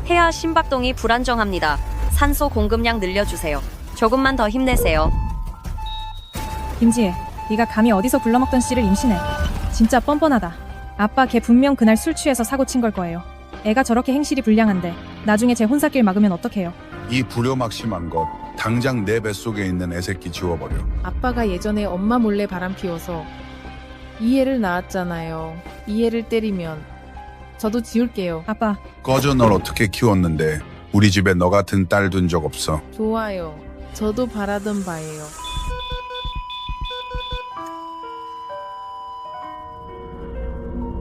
폐하 심박동이 불안정합니다. 산소 공급량 늘려주세요. 조금만 더 힘내세요. 김지혜, 네가 감히 어디서 굴러먹던 씨를 임신해. 진짜 뻔뻔하다. 아빠 걔 분명 그날 술 취해서 사고 친 걸 거예요. 애가 저렇게 행실이 불량한데 나중에 제 혼사길 막으면 어떡해요. 이 불효막심한 것 당장 내 뱃속에 있는 애새끼 지워버려. 아빠가 예전에 엄마 몰래 바람 피워서 이 애를 낳았잖아요. 이 애를 때리면 저도 지울게요. 아빠, 꺼져. 널 어떻게 키웠는데 우리 집에 너 같은 딸 둔 적 없어. 좋아요. 저도 바라던 바예요.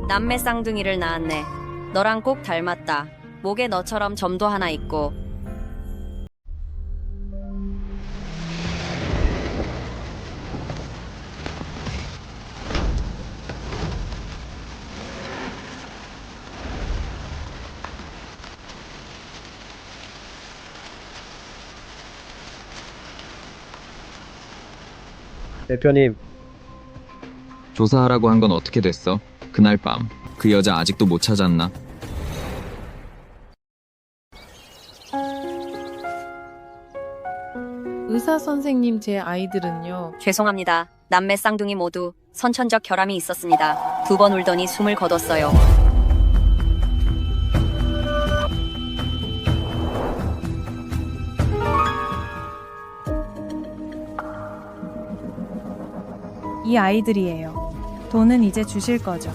남매 쌍둥이를 낳았네. 너랑 꼭 닮았다. 목에 너처럼 점도 하나 있고. 대표님, 조사하라고 한 건 어떻게 됐어? 그날 밤 그 여자 아직도 못 찾았나? 의사 선생님, 제 아이들은요. 죄송합니다. 남매 쌍둥이 모두 선천적 결함이 있었습니다. 2번 울더니 숨을 거뒀어요. 이 아이들이에요. 돈은 이제 주실 거죠.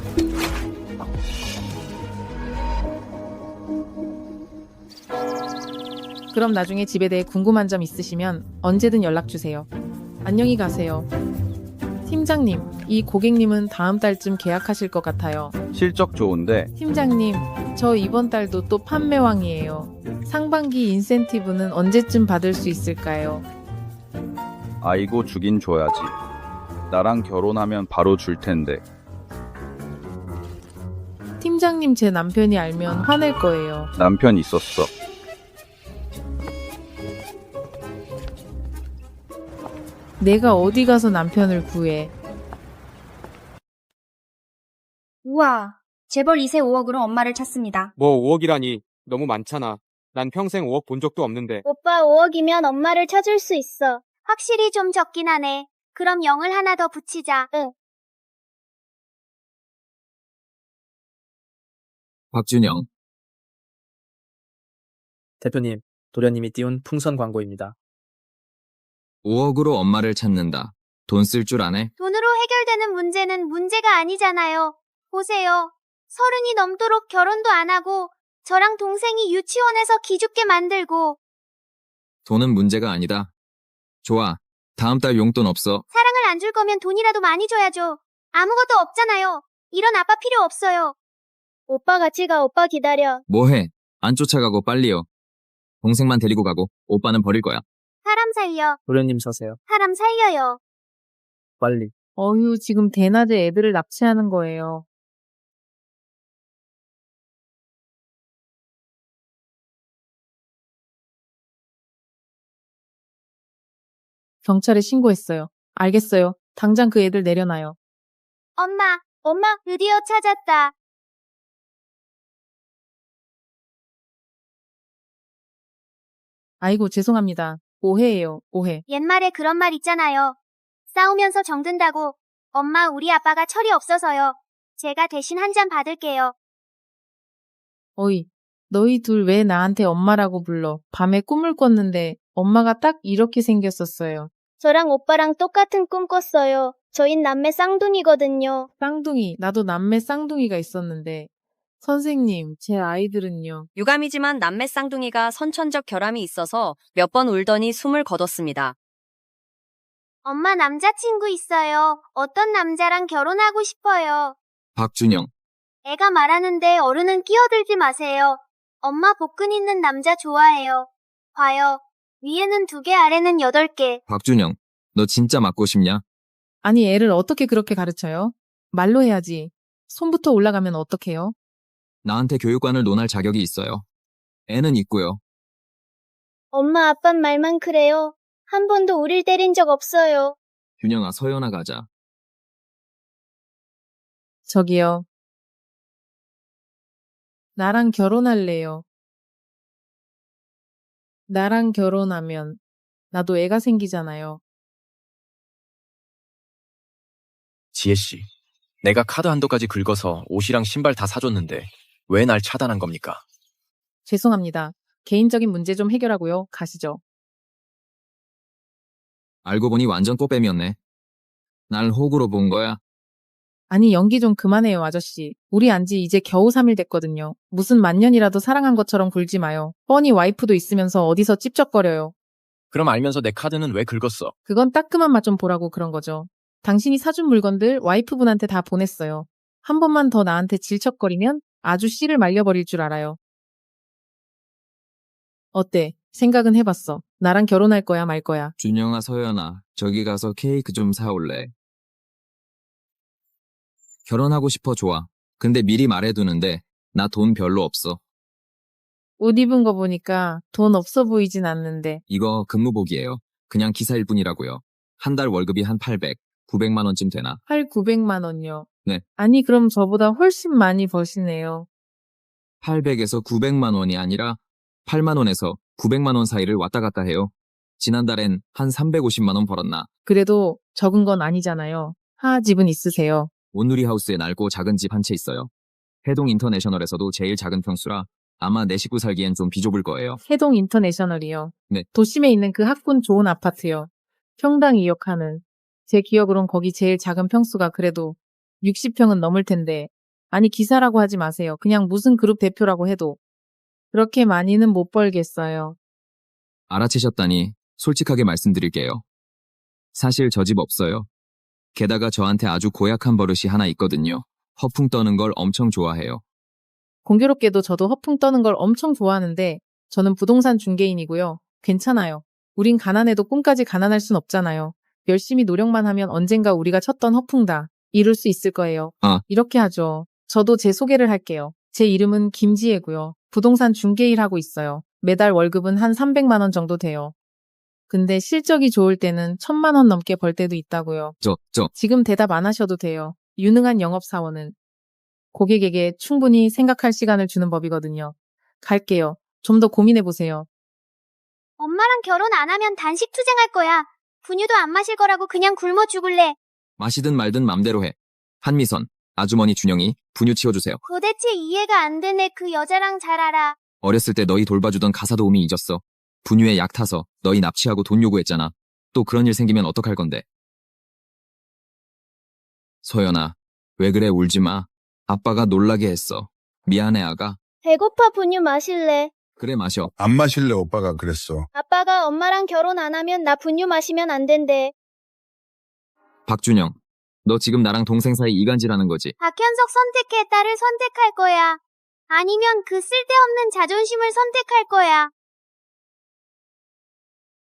그럼 나중에 집에 대해 궁금한 점 있으시면 언제든 연락 주세요. 안녕히 가세요. 팀장님, 이 고객님은 다음 달쯤 계약하실 것 같아요. 실적 좋은데 팀장님, 저 이번 달도 또 판매왕이에요. 상반기 인센티브는 언제쯤 받을 수 있을까요? 아이고 주긴 줘야지. 나랑 결혼하면 바로 줄 텐데. 팀장님, 제 남편이 알면 화낼 거예요. 남편 있었어. 내가 어디 가서 남편을 구해. 우와, 재벌 2세 5억으로 엄마를 찾습니다. 뭐 5억이라니 너무 많잖아. 난 평생 5억 본 적도 없는데. 오빠 5억이면 엄마를 찾을 수 있어. 확실히 좀 적긴 하네. 그럼 0을 하나 더 붙이자. 응. 박준영, 대표님, 도련님이 띄운 풍선 광고입니다. 5억으로 엄마를 찾는다. 돈 쓸 줄 아네? 돈으로 해결되는 문제는 문제가 아니잖아요. 보세요. 30이 넘도록 결혼도 안 하고 저랑 동생이 유치원에서 기죽게 만들고 돈은 문제가 아니다. 좋아. 다음 달 용돈 없어. 사랑을 안 줄 거면 돈이라도 많이 줘야죠. 아무것도 없잖아요. 이런 아빠 필요 없어요. 오빠 같이 가. 오빠 기다려. 뭐해? 안 쫓아가고 빨리요. 동생만 데리고 가고 오빠는 버릴 거야. 사람 살려. 도련님 서세요. 사람 살려요. 빨리. 어휴, 지금 대낮에 애들을 납치하는 거예요. 경찰에 신고했어요. 알겠어요. 당장 그 애들 내려놔요. 엄마, 드디어 찾았다. 아이고, 죄송합니다. 오해예요, 오해. 옛말에 그런 말 있잖아요. 싸우면서 정든다고. 엄마, 우리 아빠가 철이 없어서요. 제가 대신 한 잔 받을게요. 어이, 너희 둘 왜 나한테 엄마라고 불러? 밤에 꿈을 꿨는데 엄마가 딱 이렇게 생겼었어요. 저랑 오빠랑 똑같은 꿈 꿨어요. 저흰 남매 쌍둥이거든요. 쌍둥이, 나도 남매 쌍둥이가 있었는데. 선생님, 제 아이들은요. 유감이지만 남매 쌍둥이가 선천적 결함이 있어서 몇 번 울더니 숨을 거뒀습니다. 엄마 남자친구 있어요. 어떤 남자랑 결혼하고 싶어요. 박준영, 애가 말하는데 어른은 끼어들지 마세요. 엄마 복근 있는 남자 좋아해요. 봐요. 위에는 2개, 아래는 8개. 박준영, 너 진짜 맞고 싶냐? 아니, 애를 어떻게 그렇게 가르쳐요? 말로 해야지. 손부터 올라가면 어떡해요? 나한테 교육관을 논할 자격이 있어요. 애는 있고요. 엄마 아빤 말만 그래요. 한 번도 우릴 때린 적 없어요. 준영아, 서연아 가자. 저기요. 나랑 결혼할래요. 나랑 결혼하면 나도 애가 생기잖아요. 지혜씨, 내가 카드 한도까지 긁어서 옷이랑 신발 다 사줬는데 왜 날 차단한 겁니까? 죄송합니다. 개인적인 문제 좀 해결하고요. 가시죠. 알고 보니 완전 꽃뱀이었네. 날 호구로 본 거야. 아니, 연기 좀 그만해요, 아저씨. 우리 안지 이제 겨우 3일 됐거든요. 무슨 만년이라도 사랑한 것처럼 굴지 마요. 뻔히 와이프도 있으면서 어디서 찝쩍거려요. 그럼 알면서 내 카드는 왜 긁었어? 그건 따끔한 맛 좀 보라고 그런 거죠. 당신이 사준 물건들 와이프분한테 다 보냈어요. 한 번만 더 나한테 질척거리면 아주 씨를 말려버릴 줄 알아요. 어때? 생각은 해봤어. 나랑 결혼할 거야, 말 거야. 준영아, 서연아, 저기 가서 케이크 좀 사올래. 결혼하고 싶어, 좋아. 근데 미리 말해두는데 나 돈 별로 없어. 옷 입은 거 보니까 돈 없어 보이진 않는데. 이거 근무복이에요. 그냥 기사일 뿐이라고요. 한 달 월급이 한 800, 900만 원쯤 되나? 900만 원요. 네. 아니, 그럼 저보다 훨씬 많이 버시네요. 800에서 900만 원이 아니라 8만 원에서 900만 원 사이를 왔다 갔다 해요. 지난달엔 한 350만 원 벌었나? 그래도 적은 건 아니잖아요. 집은 있으세요. 온누리 하우스에 낡고 작은 집 한 채 있어요. 해동 인터내셔널에서도 제일 작은 평수라 아마 내 식구 살기엔 좀 비좁을 거예요. 해동 인터내셔널이요. 네. 도심에 있는 그 학군 좋은 아파트요. 평당 2억 하는. 제 기억으론 거기 제일 작은 평수가 그래도 60평은 넘을 텐데. 아니, 기사라고 하지 마세요. 그냥 무슨 그룹 대표라고 해도. 그렇게 많이는 못 벌겠어요. 알아채셨다니 솔직하게 말씀드릴게요. 사실 저 집 없어요. 게다가 저한테 아주 고약한 버릇이 하나 있거든요. 허풍 떠는 걸 엄청 좋아해요. 공교롭게도 저도 허풍 떠는 걸 엄청 좋아하는데 저는 부동산 중개인이고요. 괜찮아요. 우린 가난해도 꿈까지 가난할 순 없잖아요. 열심히 노력만 하면 언젠가 우리가 쳤던 허풍 다 이룰 수 있을 거예요. 이렇게 하죠. 저도 제 소개를 할게요. 제 이름은 김지혜고요. 부동산 중개일 하고 있어요. 매달 월급은 한 300만 원 정도 돼요. 근데 실적이 좋을 때는 1000만 원 넘게 벌 때도 있다고요. 지금 대답 안 하셔도 돼요. 유능한 영업사원은 고객에게 충분히 생각할 시간을 주는 법이거든요. 갈게요. 좀 더 고민해보세요. 엄마랑 결혼 안 하면 단식 투쟁할 거야. 분유도 안 마실 거라고 그냥 굶어 죽을래. 마시든 말든 맘대로 해. 한미선, 아주머니 준영이 분유 치워주세요. 도대체 이해가 안 되네. 그 여자랑 잘 알아. 어렸을 때 너희 돌봐주던 가사 도우미 잊었어. 분유에 약 타서 너희 납치하고 돈 요구했잖아. 또 그런 일 생기면 어떡할 건데. 소연아, 왜 그래 울지 마. 아빠가 놀라게 했어. 미안해 아가. 배고파. 분유 마실래? 그래 마셔. 안 마실래 오빠가 그랬어. 아빠가 엄마랑 결혼 안 하면 나 분유 마시면 안 된대. 박준영, 너 지금 나랑 동생 사이 이간질하는 거지? 박현석 선택해. 딸을 선택할 거야. 아니면 그 쓸데없는 자존심을 선택할 거야.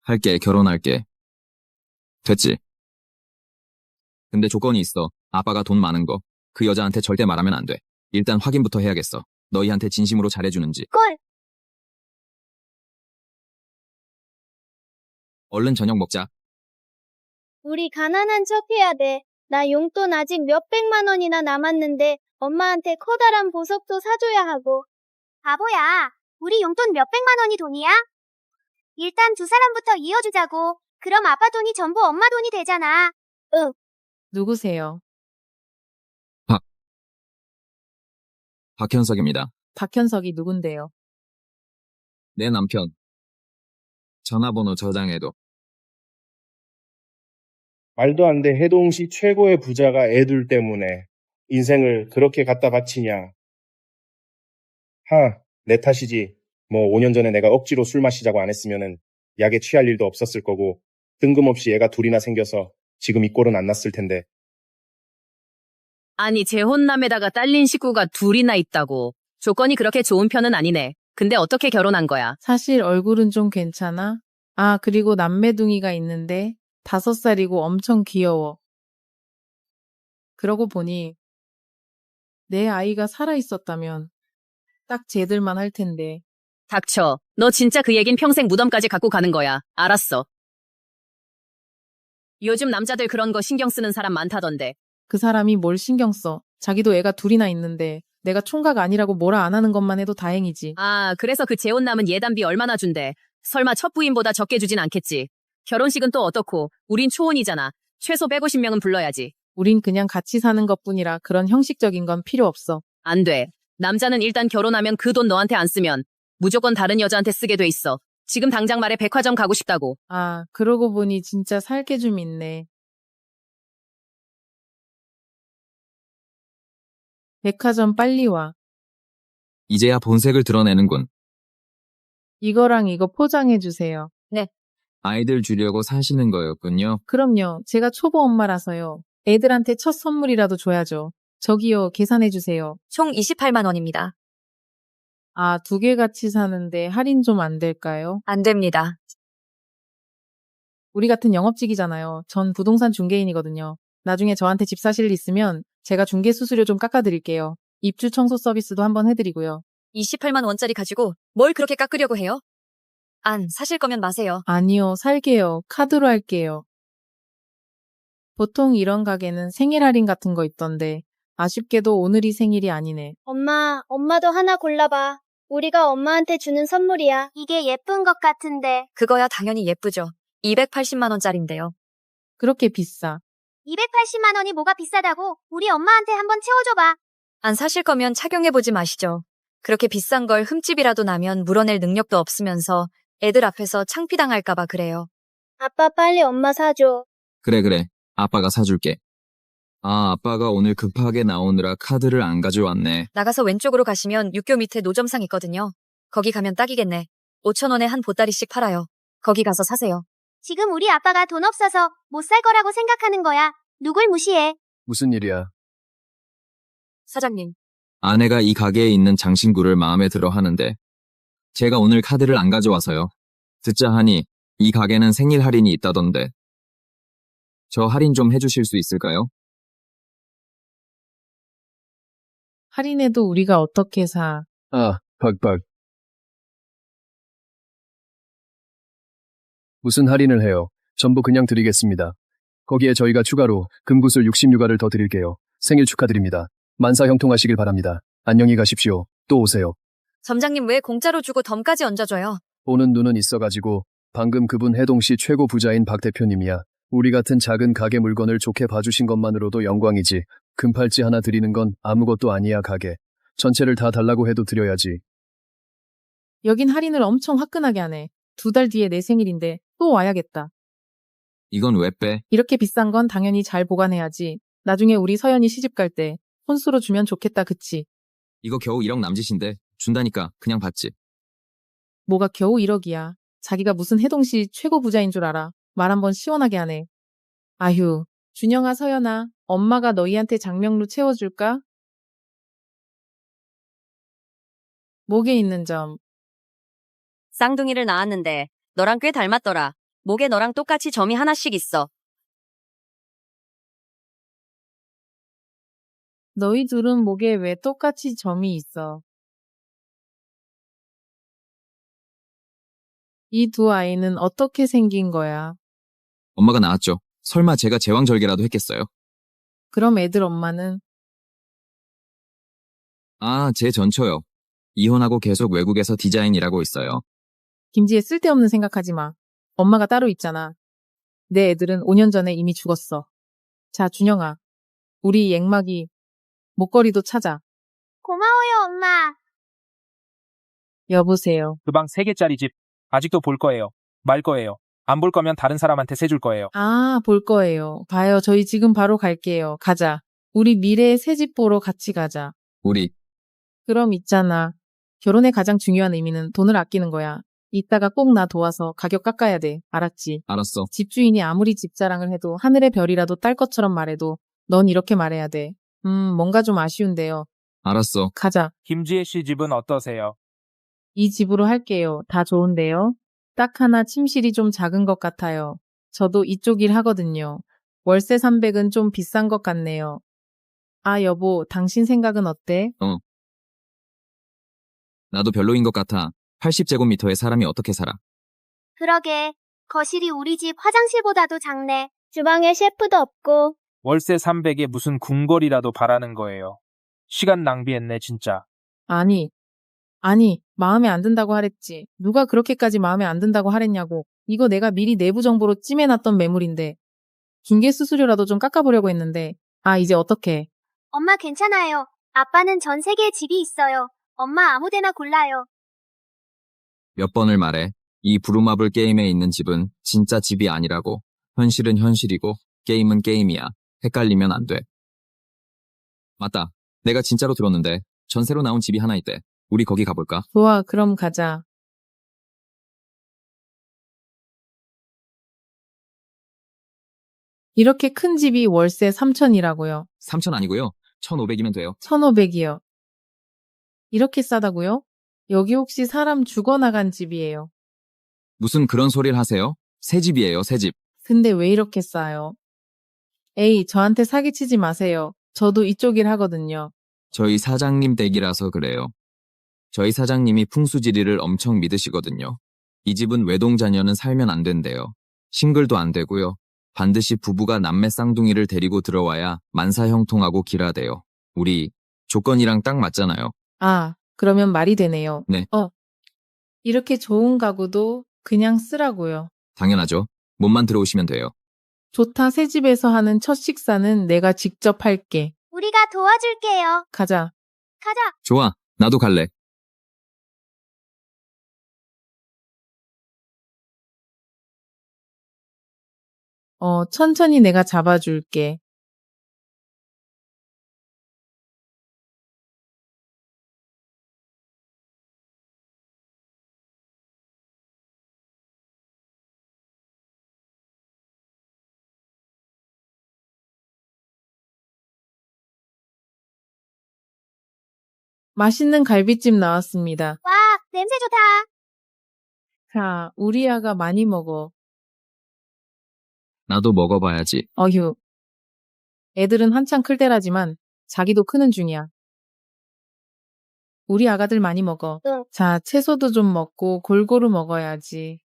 할게, 결혼할게. 됐지? 근데 조건이 있어. 아빠가 돈 많은 거. 그 여자한테 절대 말하면 안 돼. 일단 확인부터 해야겠어. 너희한테 진심으로 잘해주는지. 꼴. 얼른 저녁 먹자. 우리 가난한 척 해야 돼. 나 용돈 아직 몇백만 원이나 남았는데 엄마한테 커다란 보석도 사줘야 하고. 바보야. 우리 용돈 몇백만 원이 돈이야? 일단 두 사람부터 이어주자고. 그럼 아빠 돈이 전부 엄마 돈이 되잖아. 누구세요? 박현석입니다. 박현석이 누군데요? 내 남편. 전화번호 저장해둬. 말도 안 돼. 해동시 최고의 부자가 애들 때문에 인생을 그렇게 갖다 바치냐. 내 탓이지. 뭐 5년 전에 내가 억지로 술 마시자고 안 했으면은 약에 취할 일도 없었을 거고 뜬금없이 애가 둘이나 생겨서 지금 이 꼴은 안 났을 텐데. 아니, 재혼남에다가 딸린 식구가 둘이나 있다고. 조건이 그렇게 좋은 편은 아니네. 근데 어떻게 결혼한 거야? 사실 얼굴은 좀 괜찮아? 그리고 남매둥이가 있는데 5살이고 엄청 귀여워. 그러고 보니 내 아이가 살아있었다면 딱 쟤들만 할 텐데. 닥쳐. 너 진짜 그 얘긴 평생 무덤까지 갖고 가는 거야. 알았어. 요즘 남자들 그런 거 신경 쓰는 사람 많다던데. 그 사람이 뭘 신경 써. 자기도 애가 둘이나 있는데 내가 총각 아니라고 뭐라 안 하는 것만 해도 다행이지. 그래서 그 재혼남은 예단비 얼마나 준대? 설마 첫 부인보다 적게 주진 않겠지. 결혼식은 또 어떻고, 우린 초혼이잖아. 최소 150명은 불러야지. 우린 그냥 같이 사는 것뿐이라 그런 형식적인 건 필요 없어. 안 돼. 남자는 일단 결혼하면 그 돈 너한테 안 쓰면 무조건 다른 여자한테 쓰게 돼 있어. 지금 당장 말해 백화점 가고 싶다고. 아, 그러고 보니 진짜 살 게 좀 있네. 백화점 빨리 와. 이제야 본색을 드러내는군. 이거랑 이거 포장해 주세요. 아이들 주려고 사시는 거였군요. 그럼요. 제가 초보 엄마라서요. 애들한테 첫 선물이라도 줘야죠. 저기요, 계산해 주세요. 총 28만 원입니다. 아, 2개 같이 사는데 할인 좀 안 될까요? 안 됩니다. 우리 같은 영업직이잖아요. 전 부동산 중개인이거든요. 나중에 저한테 집 사실 일 있으면 제가 중개 수수료 좀 깎아드릴게요. 입주 청소 서비스도 한번 해드리고요. 28만 원짜리 가지고 뭘 그렇게 깎으려고 해요? 안 사실 거면 마세요. 아니요, 살게요. 카드로 할게요. 보통 이런 가게는 생일 할인 같은 거 있던데 아쉽게도 오늘이 생일이 아니네. 엄마도 하나 골라봐. 우리가 엄마한테 주는 선물이야. 이게 예쁜 것 같은데. 그거야 당연히 예쁘죠. 280만 원짜리인데요. 그렇게 비싸. 280만 원이 뭐가 비싸다고? 우리 엄마한테 한번 채워줘봐. 안 사실 거면 착용해보지 마시죠. 그렇게 비싼 걸 흠집이라도 나면 물어낼 능력도 없으면서 애들 앞에서 창피당할까봐 그래요. 아빠 빨리 엄마 사줘. 그래. 아빠가 사줄게. 아, 아빠가 오늘 급하게 나오느라 카드를 안 가져왔네. 나가서 왼쪽으로 가시면 육교 밑에 노점상 있거든요. 거기 가면 딱이겠네. 5천 원에 한 보따리씩 팔아요. 거기 가서 사세요. 지금 우리 아빠가 돈 없어서 못 살 거라고 생각하는 거야. 누굴 무시해. 무슨 일이야? 사장님. 아내가 이 가게에 있는 장신구를 마음에 들어 하는데 제가 오늘 카드를 안 가져와서요. 듣자 하니 이 가게는 생일 할인이 있다던데. 저 할인 좀 해주실 수 있을까요? 할인해도 우리가 어떻게 사. 아, 박박. 무슨 할인을 해요? 전부 그냥 드리겠습니다. 거기에 저희가 추가로 금구슬 66알을 더 드릴게요. 생일 축하드립니다. 만사 형통하시길 바랍니다. 안녕히 가십시오. 또 오세요. 점장님 왜 공짜로 주고 덤까지 얹어줘요? 보는 눈은 있어가지고 방금 그분 해동시 최고 부자인 박 대표님이야. 우리 같은 작은 가게 물건을 좋게 봐주신 것만으로도 영광이지. 금팔찌 하나 드리는 건 아무것도 아니야 가게. 전체를 다 달라고 해도 드려야지. 여긴 할인을 엄청 화끈하게 하네. 2달 뒤에 내 생일인데 또 와야겠다. 이건 왜 빼? 이렇게 비싼 건 당연히 잘 보관해야지. 나중에 우리 서연이 시집 갈 때 혼수로 주면 좋겠다, 그치? 이거 겨우 1억 남짓인데 준다니까 그냥 받지. 뭐가 겨우 1억이야. 자기가 무슨 해동시 최고 부자인 줄 알아. 말 한번 시원하게 하네. 아휴, 준영아, 서연아, 엄마가 너희한테 장명루 채워줄까? 목에 있는 점. 쌍둥이를 낳았는데 너랑 꽤 닮았더라. 목에 너랑 똑같이 점이 하나씩 있어. 너희 둘은 목에 왜 똑같이 점이 있어? 이 두 아이는 어떻게 생긴 거야? 엄마가 낳았죠. 설마 제가 제왕절개라도 했겠어요? 그럼 애들 엄마는? 아, 제 전처요. 이혼하고 계속 외국에서 디자인 일하고 있어요. 김지혜 쓸데없는 생각하지 마. 엄마가 따로 있잖아. 내 애들은 5년 전에 이미 죽었어. 자, 준영아. 우리 앵막이 목걸이도 찾아. 고마워요, 엄마. 여보세요. 그 방 3개짜리 집 아직도 볼 거예요. 말 거예요. 안 볼 거면 다른 사람한테 세줄 거예요. 아, 볼 거예요. 봐요. 저희 지금 바로 갈게요. 가자. 우리 미래의 새 집 보러 같이 가자. 우리 그럼 있잖아. 결혼의 가장 중요한 의미는 돈을 아끼는 거야. 이따가 꼭 나 도와서 가격 깎아야 돼. 알았지? 알았어. 집주인이 아무리 집 자랑을 해도 하늘의 별이라도 딸 것처럼 말해도 넌 이렇게 말해야 돼. 뭔가 좀 아쉬운데요. 알았어. 가자. 김지혜 씨 집은 어떠세요? 이 집으로 할게요. 다 좋은데요. 딱 하나 침실이 좀 작은 것 같아요. 저도 이쪽 일 하거든요. 월세 300은 좀 비싼 것 같네요. 아, 여보, 당신 생각은 어때? 나도 별로인 것 같아. 80제곱미터에 사람이 어떻게 살아? 그러게. 거실이 우리 집 화장실보다도 작네. 주방에 셰프도 없고. 월세 300에 무슨 궁궐이라도 바라는 거예요. 시간 낭비했네 진짜. 아니, 아니, 마음에 안 든다고 하랬지. 누가 그렇게까지 마음에 안 든다고 하랬냐고. 이거 내가 미리 내부 정보로 찜해놨던 매물인데. 중개 수수료라도 좀 깎아보려고 했는데. 아, 이제 어떡해. 엄마 괜찮아요. 아빠는 전 세계에 집이 있어요. 엄마 아무데나 골라요. 몇 번을 말해. 이 부루마블 게임에 있는 집은 진짜 집이 아니라고. 현실은 현실이고 게임은 게임이야. 헷갈리면 안 돼. 맞다. 내가 진짜로 들었는데 전세로 나온 집이 하나 있대. 우리 거기 가볼까? 좋아, 그럼 가자. 이렇게 큰 집이 월세 3천이라고요. 3천 아니고요. 1,500이면 돼요. 1,500이요. 이렇게 싸다고요? 여기 혹시 사람 죽어나간 집이에요. 무슨 그런 소리를 하세요? 새 집이에요, 새 집. 근데 왜 이렇게 싸요? 에이, 저한테 사기치지 마세요. 저도 이쪽 일 하거든요. 저희 사장님 댁이라서 그래요. 저희 사장님이 풍수지리를 엄청 믿으시거든요. 이 집은 외동자녀는 살면 안 된대요. 싱글도 안 되고요. 반드시 부부가 남매 쌍둥이를 데리고 들어와야 만사형통하고 길하대요. 우리 조건이랑 딱 맞잖아요. 아, 그러면 말이 되네요. 네. 이렇게 좋은 가구도 그냥 쓰라고요. 당연하죠. 몸만 들어오시면 돼요. 좋다, 새 집에서 하는 첫 식사는 내가 직접 할게. 우리가 도와줄게요. 가자. 가자. 좋아, 나도 갈래. 천천히 내가 잡아줄게. 맛있는 갈비찜 나왔습니다. 와, 냄새 좋다. 자, 우리 아가 많이 먹어. 나도 먹어봐야지. 어휴. 애들은 한창 클 때라지만 자기도 크는 중이야. 우리 아가들 많이 먹어. 응. 자, 채소도 좀 먹고 골고루 먹어야지.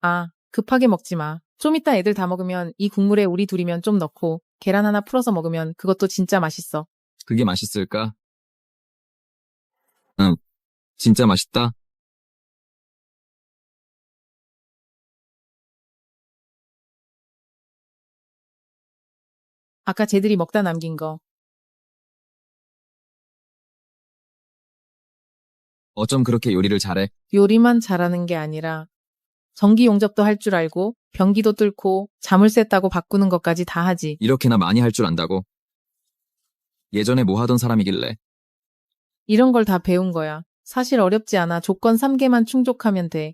아, 급하게 먹지 마. 좀 이따 애들 다 먹으면 이 국물에 우리 둘이면 좀 넣고 계란 하나 풀어서 먹으면 그것도 진짜 맛있어. 그게 맛있을까? 응, 진짜 맛있다. 아까 쟤들이 먹다 남긴 거. 어쩜 그렇게 요리를 잘해? 요리만 잘하는 게 아니라 전기 용접도 할 줄 알고 변기도 뚫고 자물쇠 따고 바꾸는 것까지 다 하지. 이렇게나 많이 할 줄 안다고? 예전에 뭐 하던 사람이길래? 이런 걸 다 배운 거야. 사실 어렵지 않아. 조건 3개만 충족하면 돼.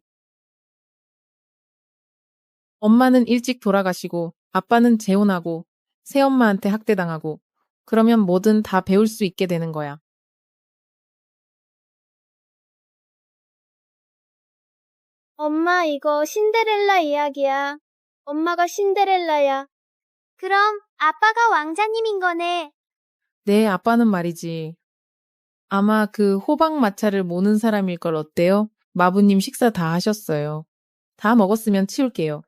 엄마는 일찍 돌아가시고 아빠는 재혼하고 새엄마한테 학대당하고 그러면 뭐든 다 배울 수 있게 되는 거야. 엄마, 이거 신데렐라 이야기야. 엄마가 신데렐라야. 그럼 아빠가 왕자님인 거네. 네, 아빠는 말이지. 아마 그 호박 마차를 모는 사람일 걸 어때요? 마부님 식사 다 하셨어요. 다 먹었으면 치울게요.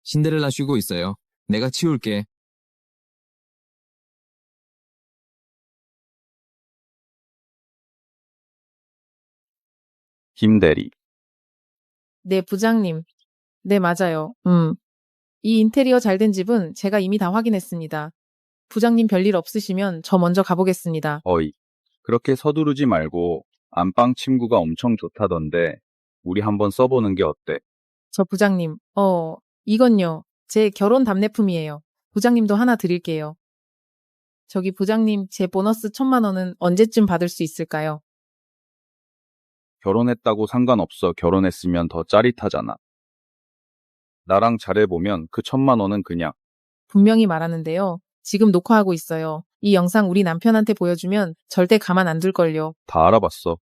신데렐라 쉬고 있어요. 내가 치울게. 김대리. 네, 부장님. 네, 맞아요. 이 인테리어 잘 된 집은 제가 이미 다 확인했습니다. 부장님 별일 없으시면 저 먼저 가보겠습니다. 어이. 그렇게 서두르지 말고 안방 침구가 엄청 좋다던데 우리 한번 써보는 게 어때? 저 부장님, 이건요. 제 결혼 답례품이에요. 부장님도 하나 드릴게요. 저기 부장님, 제 보너스 1,000만 원은 언제쯤 받을 수 있을까요? 결혼했다고 상관없어. 결혼했으면 더 짜릿하잖아. 나랑 잘해보면 그 1,000만 원은 그냥. 분명히 말하는데요. 지금 녹화하고 있어요. 이 영상 우리 남편한테 보여주면 절대 가만 안 둘걸요. 다 알아봤어.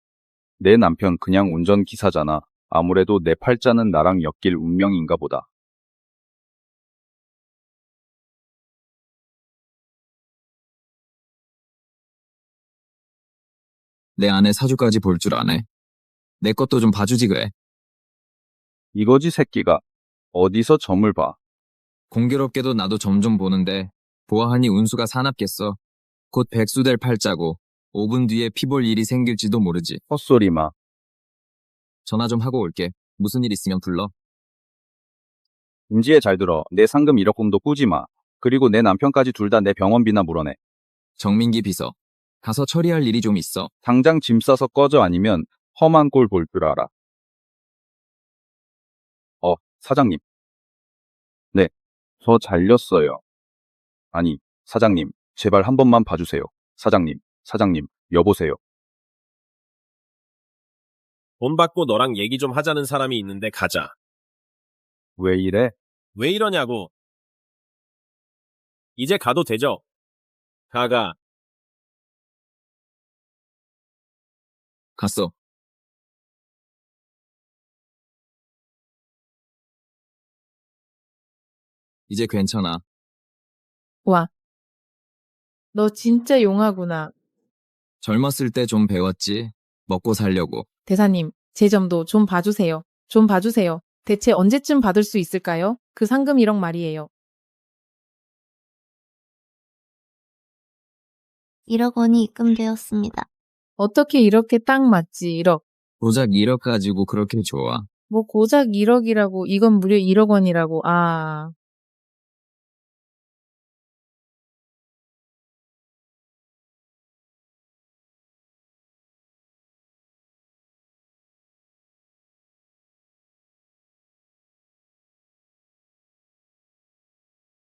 내 남편 그냥 운전기사잖아. 아무래도 내 팔자는 나랑 엮일 운명인가 보다. 내 아내 사주까지 볼 줄 아네. 내 것도 좀 봐주지 그래. 이거지 새끼가. 어디서 점을 봐. 공교롭게도 나도 점 좀 보는데 보아하니 운수가 사납겠어. 곧 백수 될 팔자고 5분 뒤에 피 볼 일이 생길지도 모르지. 헛소리 마. 전화 좀 하고 올게. 무슨 일 있으면 불러. 임지혜 잘 들어. 내 상금 1억 꿈도 꾸지 마. 그리고 내 남편까지 둘 다 내 병원비나 물어내. 정민기 비서. 가서 처리할 일이 좀 있어. 당장 짐 싸서 꺼져 아니면 험한 꼴 볼 줄 알아. 사장님. 네, 저 잘렸어요. 아니, 사장님, 제발 한 번만 봐주세요. 사장님, 여보세요. 돈 받고 너랑 얘기 좀 하자는 사람이 있는데 가자. 왜 이래? 왜 이러냐고. 이제 가도 되죠? 가. 갔어. 이제 괜찮아. 와. 너 진짜 용하구나. 젊었을 때 좀 배웠지. 먹고 살려고. 대사님, 제 점도 좀 봐주세요. 좀 봐주세요. 대체 언제쯤 받을 수 있을까요? 그 상금 1억 말이에요. 1억 원이 입금되었습니다. 어떻게 이렇게 딱 맞지, 1억. 고작 1억 가지고 그렇게 좋아. 뭐 고작 1억이라고, 이건 무려 1억 원이라고, 아.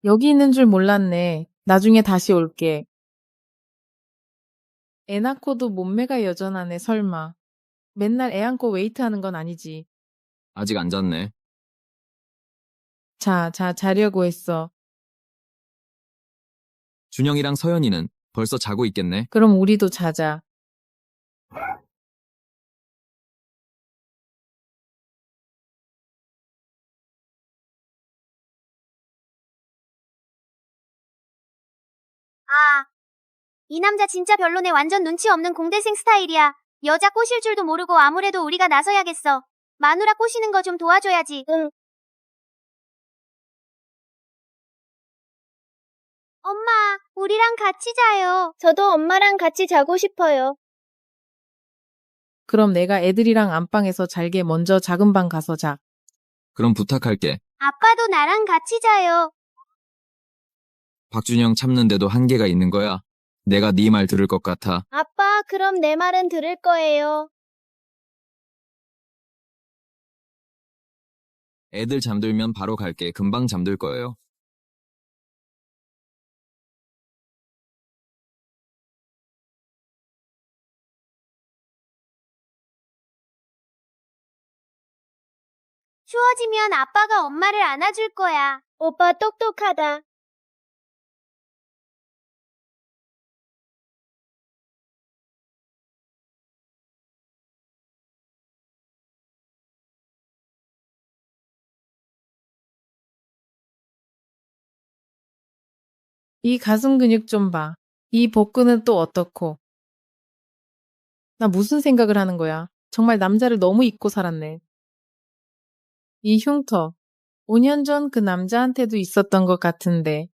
여기 있는 줄 몰랐네. 나중에 다시 올게. 애 낳고도 몸매가 여전하네, 설마. 맨날 애 안고 웨이트 하는 건 아니지. 아직 안 잤네. 자려고 했어. 준영이랑 서연이는 벌써 자고 있겠네. 그럼 우리도 자자. 아, 이 남자 진짜 별로네. 완전 눈치 없는 공대생 스타일이야. 여자 꼬실 줄도 모르고 아무래도 우리가 나서야겠어. 마누라 꼬시는 거 좀 도와줘야지. 응. 엄마, 우리랑 같이 자요. 저도 엄마랑 같이 자고 싶어요. 그럼 내가 애들이랑 안방에서 잘게 먼저 작은 방 가서 자. 그럼 부탁할게. 아빠도 나랑 같이 자요. 박준영 참는데도 한계가 있는 거야. 내가 네 말 들을 것 같아. 아빠, 그럼 내 말은 들을 거예요. 애들 잠들면 바로 갈게. 금방 잠들 거예요. 추워지면 아빠가 엄마를 안아줄 거야. 오빠 똑똑하다. 이 가슴 근육 좀 봐. 이 복근은 또 어떻고. 나 무슨 생각을 하는 거야. 정말 남자를 너무 잊고 살았네. 이 흉터. 5년 전 그 남자한테도 있었던 것 같은데.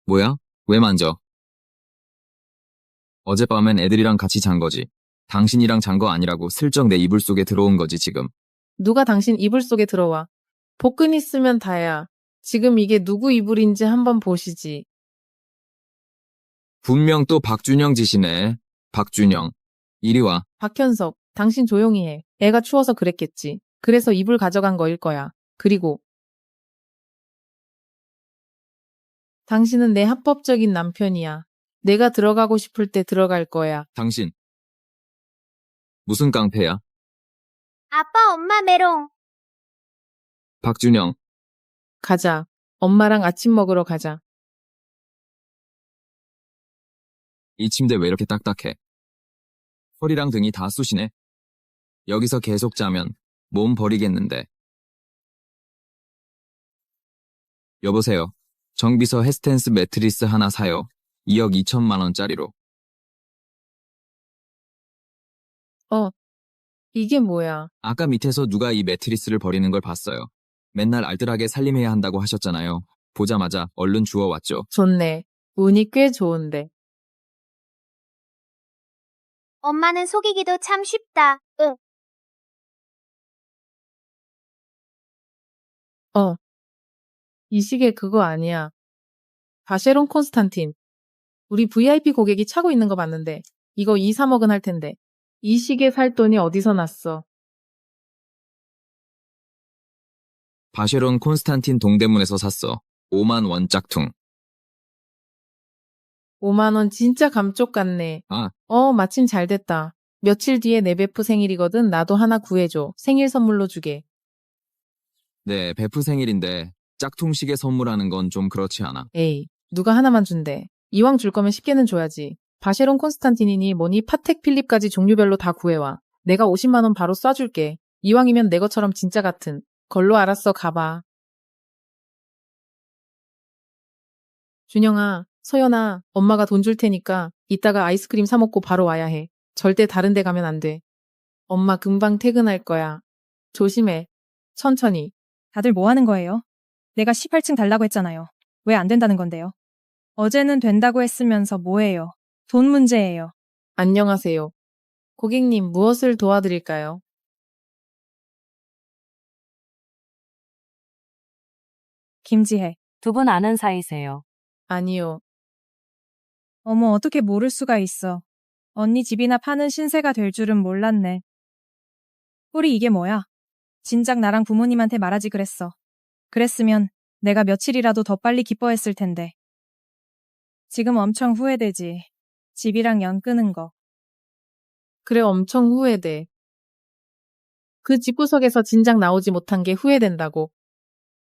뭐야? 왜 만져? 어젯밤엔 애들이랑 같이 잔 거지. 당신이랑 잔 거 아니라고 슬쩍 내 이불 속에 들어온 거지 지금. 누가 당신 이불 속에 들어와. 복근 있으면 다야. 지금 이게 누구 이불인지 한번 보시지. 분명 또 박준영 짓이네. 박준영. 이리 와. 박현석, 당신 조용히 해. 애가 추워서 그랬겠지. 그래서 이불 가져간 거일 거야. 그리고 당신은 내 합법적인 남편이야. 내가 들어가고 싶을 때 들어갈 거야. 당신. 무슨 깡패야? 아빠, 엄마 메롱. 박준영. 가자. 엄마랑 아침 먹으러 가자. 이 침대 왜 이렇게 딱딱해? 허리랑 등이 다 쑤시네. 여기서 계속 자면 몸 버리겠는데. 여보세요. 정비서 헤스텐스 매트리스 하나 사요. 2억 2천만 원짜리로. 이게 뭐야? 아까 밑에서 누가 이 매트리스를 버리는 걸 봤어요. 맨날 알뜰하게 살림해야 한다고 하셨잖아요. 보자마자 얼른 주워왔죠. 좋네. 운이 꽤 좋은데. 엄마는 속이기도 참 쉽다. 응. 이 시계 그거 아니야. 바쉐론 콘스탄틴. 우리 VIP 고객이 차고 있는 거 봤는데 이거 2, 3억은 할 텐데. 이 시계 살 돈이 어디서 났어? 바쉐론 콘스탄틴 동대문에서 샀어. 5만 원 짝퉁. 5만 원 진짜 감쪽 같네. 마침 잘 됐다. 며칠 뒤에 내 베프 생일이거든. 나도 하나 구해줘. 생일 선물로 주게. 네, 베프 생일인데 짝퉁 시계 선물하는 건 좀 그렇지 않아. 에이, 누가 하나만 준대. 이왕 줄 거면 10개는 줘야지. 바쉐론 콘스탄틴이니 뭐니 파텍 필립까지 종류별로 다 구해와. 내가 50만 원 바로 쏴줄게. 이왕이면 내 것처럼 진짜 같은. 걸로 알았어, 가봐. 준영아, 서연아, 엄마가 돈 줄 테니까 이따가 아이스크림 사 먹고 바로 와야 해. 절대 다른 데 가면 안 돼. 엄마 금방 퇴근할 거야. 조심해. 천천히. 다들 뭐 하는 거예요? 내가 18층 달라고 했잖아요. 왜 안 된다는 건데요? 어제는 된다고 했으면서 뭐예요? 돈 문제예요. 안녕하세요. 고객님, 무엇을 도와드릴까요? 김지혜. 두 분 아는 사이세요? 아니요. 어머, 어떻게 모를 수가 있어. 언니 집이나 파는 신세가 될 줄은 몰랐네. 우리 이게 뭐야? 진작 나랑 부모님한테 말하지 그랬어. 그랬으면 내가 며칠이라도 더 빨리 기뻐했을 텐데. 지금 엄청 후회되지. 집이랑 연 끄는 거. 그래, 엄청 후회돼. 그 집구석에서 진작 나오지 못한 게 후회된다고.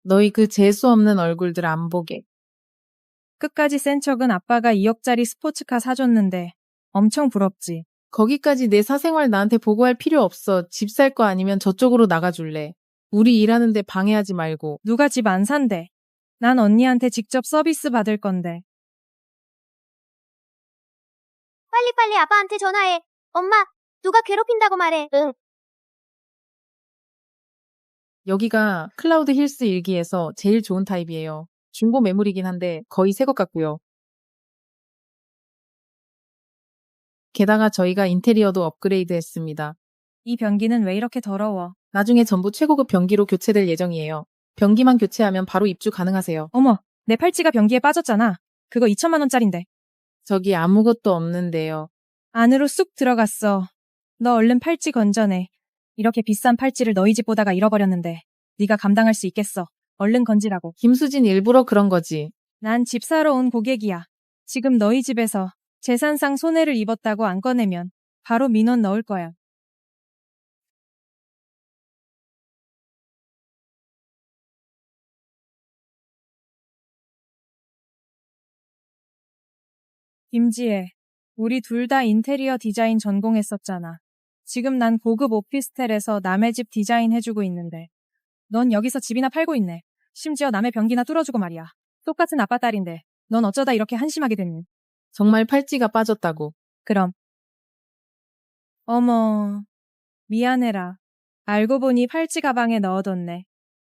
너희 그 재수 없는 얼굴들 안 보게. 끝까지 센 척은 아빠가 2억짜리 스포츠카 사줬는데 엄청 부럽지. 거기까지 내 사생활 나한테 보고할 필요 없어. 집 살 거 아니면 저쪽으로 나가줄래. 우리 일하는데 방해하지 말고. 누가 집 안 산대. 난 언니한테 직접 서비스 받을 건데. 빨리빨리 아빠한테 전화해. 엄마, 누가 괴롭힌다고 말해. 응. 여기가 클라우드 힐스 일기에서 제일 좋은 타입이에요. 중고 매물이긴 한데 거의 새 것 같고요. 게다가 저희가 인테리어도 업그레이드 했습니다. 이 변기는 왜 이렇게 더러워? 나중에 전부 최고급 변기로 교체될 예정이에요. 변기만 교체하면 바로 입주 가능하세요. 어머, 내 팔찌가 변기에 빠졌잖아. 그거 2천만 원짜린데. 저기 아무것도 없는데요. 안으로 쑥 들어갔어. 너 얼른 팔찌 건져내. 이렇게 비싼 팔찌를 너희 집 보다가 잃어버렸는데 네가 감당할 수 있겠어. 얼른 건지라고. 김수진 일부러 그런 거지. 난 집 사러 온 고객이야. 지금 너희 집에서 재산상 손해를 입었다고 안 꺼내면 바로 민원 넣을 거야. 김지혜, 우리 둘 다 인테리어 디자인 전공했었잖아. 지금 난 고급 오피스텔에서 남의 집 디자인 해주고 있는데 넌 여기서 집이나 팔고 있네. 심지어 남의 변기나 뚫어주고 말이야. 똑같은 아빠 딸인데 넌 어쩌다 이렇게 한심하게 됐니? 정말 팔찌가 빠졌다고. 그럼. 어머, 미안해라. 알고 보니 팔찌 가방에 넣어뒀네.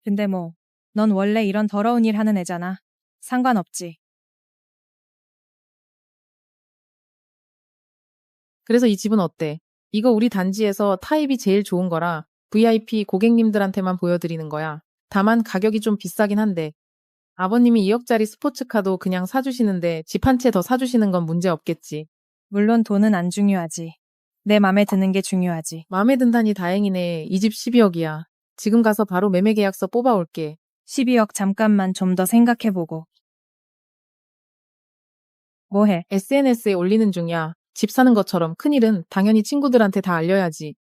근데 뭐, 넌 원래 이런 더러운 일 하는 애잖아. 상관없지. 그래서 이 집은 어때? 이거 우리 단지에서 타입이 제일 좋은 거라 VIP 고객님들한테만 보여드리는 거야. 다만 가격이 좀 비싸긴 한데 아버님이 2억짜리 스포츠카도 그냥 사주시는데 집 한 채 더 사주시는 건 문제 없겠지. 물론 돈은 안 중요하지. 내 맘에 드는 게 중요하지. 마음에 든다니 다행이네. 이 집 12억이야. 지금 가서 바로 매매 계약서 뽑아올게. 12억 잠깐만 좀 더 생각해보고. 뭐해? SNS에 올리는 중이야. 집 사는 것처럼 큰일은 당연히 친구들한테 다 알려야지.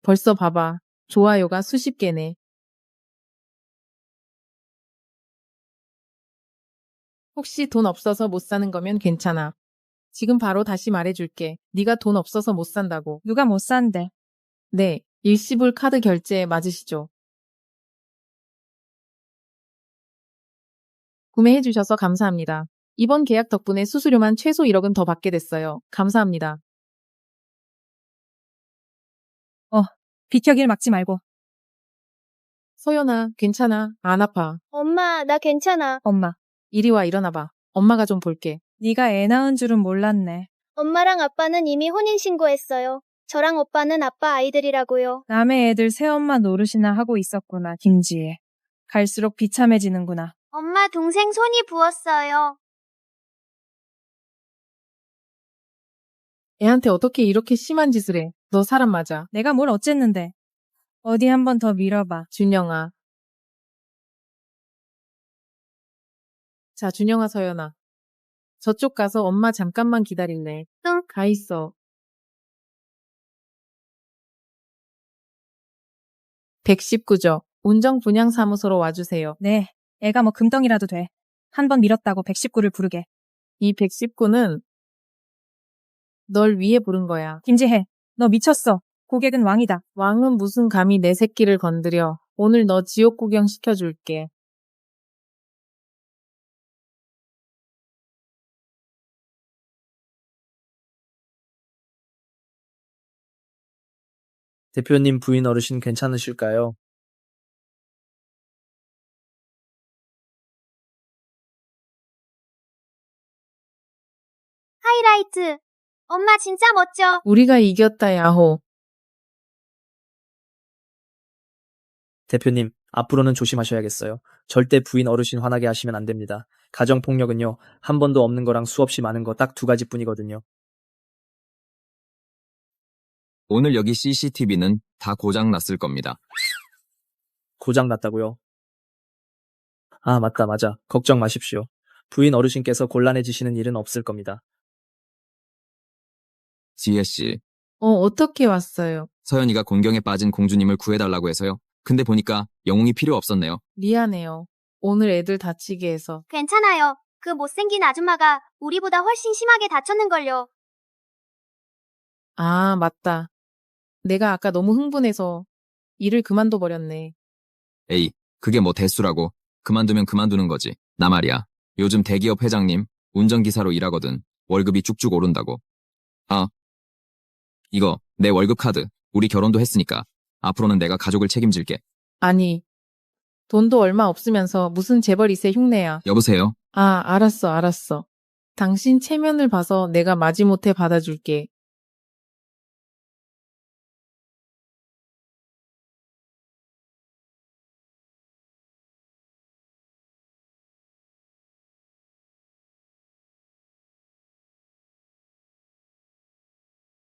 벌써 봐봐. 좋아요가 수십 개네. 혹시 돈 없어서 못 사는 거면 괜찮아. 지금 바로 다시 말해줄게. 네가 돈 없어서 못 산다고. 누가 못 산대? 네, 일시불 카드 결제 맞으시죠? 구매해주셔서 감사합니다. 이번 계약 덕분에 수수료만 최소 1억은 더 받게 됐어요. 감사합니다. 비켜 길 막지 말고. 서연아, 괜찮아. 안 아파. 엄마, 나 괜찮아. 엄마, 이리 와, 일어나봐. 엄마가 좀 볼게. 네가 애 낳은 줄은 몰랐네. 엄마랑 아빠는 이미 혼인신고했어요. 저랑 오빠는 아빠 아이들이라고요. 남의 애들 새엄마 노릇이나 하고 있었구나, 김지혜. 갈수록 비참해지는구나. 엄마 동생 손이 부었어요. 애한테 어떻게 이렇게 심한 짓을 해? 너 사람 맞아. 내가 뭘 어쨌는데. 어디 한 번 더 밀어봐. 준영아. 자, 준영아, 서연아. 저쪽 가서 엄마 잠깐만 기다릴래. 응. 가 있어. 119죠. 운정분양사무소로 와주세요. 네, 애가 뭐 금덩이라도 돼. 한 번 밀었다고 119를 부르게. 이 119는 널 위해 부른 거야. 김지혜, 너 미쳤어. 고객은 왕이다. 왕은 무슨 감히 내 새끼를 건드려. 오늘 너 지옥 구경 시켜줄게. 대표님 부인 어르신 괜찮으실까요? 하이라이트. 엄마 진짜 멋져. 우리가 이겼다, 야호. 대표님, 앞으로는 조심하셔야겠어요. 절대 부인 어르신 화나게 하시면 안 됩니다. 가정폭력은요, 한 번도 없는 거랑 수없이 많은 거 딱 2가지뿐이거든요. 오늘 여기 CCTV는 다 고장 났을 겁니다. 고장 났다고요? 아, 맞아. 걱정 마십시오. 부인 어르신께서 곤란해지시는 일은 없을 겁니다. 지혜 씨, 어떻게 왔어요? 서연이가 곤경에 빠진 공주님을 구해달라고 해서요. 근데 보니까 영웅이 필요 없었네요. 미안해요. 오늘 애들 다치게 해서. 괜찮아요. 그 못생긴 아줌마가 우리보다 훨씬 심하게 다쳤는걸요. 아, 맞다. 내가 아까 너무 흥분해서 일을 그만둬 버렸네. 에이, 그게 뭐 대수라고. 그만두면 그만두는 거지. 나 말이야. 요즘 대기업 회장님, 운전기사로 일하거든. 월급이 쭉쭉 오른다고. 아, 이거 내 월급 카드. 우리 결혼도 했으니까. 앞으로는 내가 가족을 책임질게. 아니, 돈도 얼마 없으면서 무슨 재벌 2세 흉내야. 여보세요? 아, 알았어. 당신 체면을 봐서 내가 마지못해 받아줄게.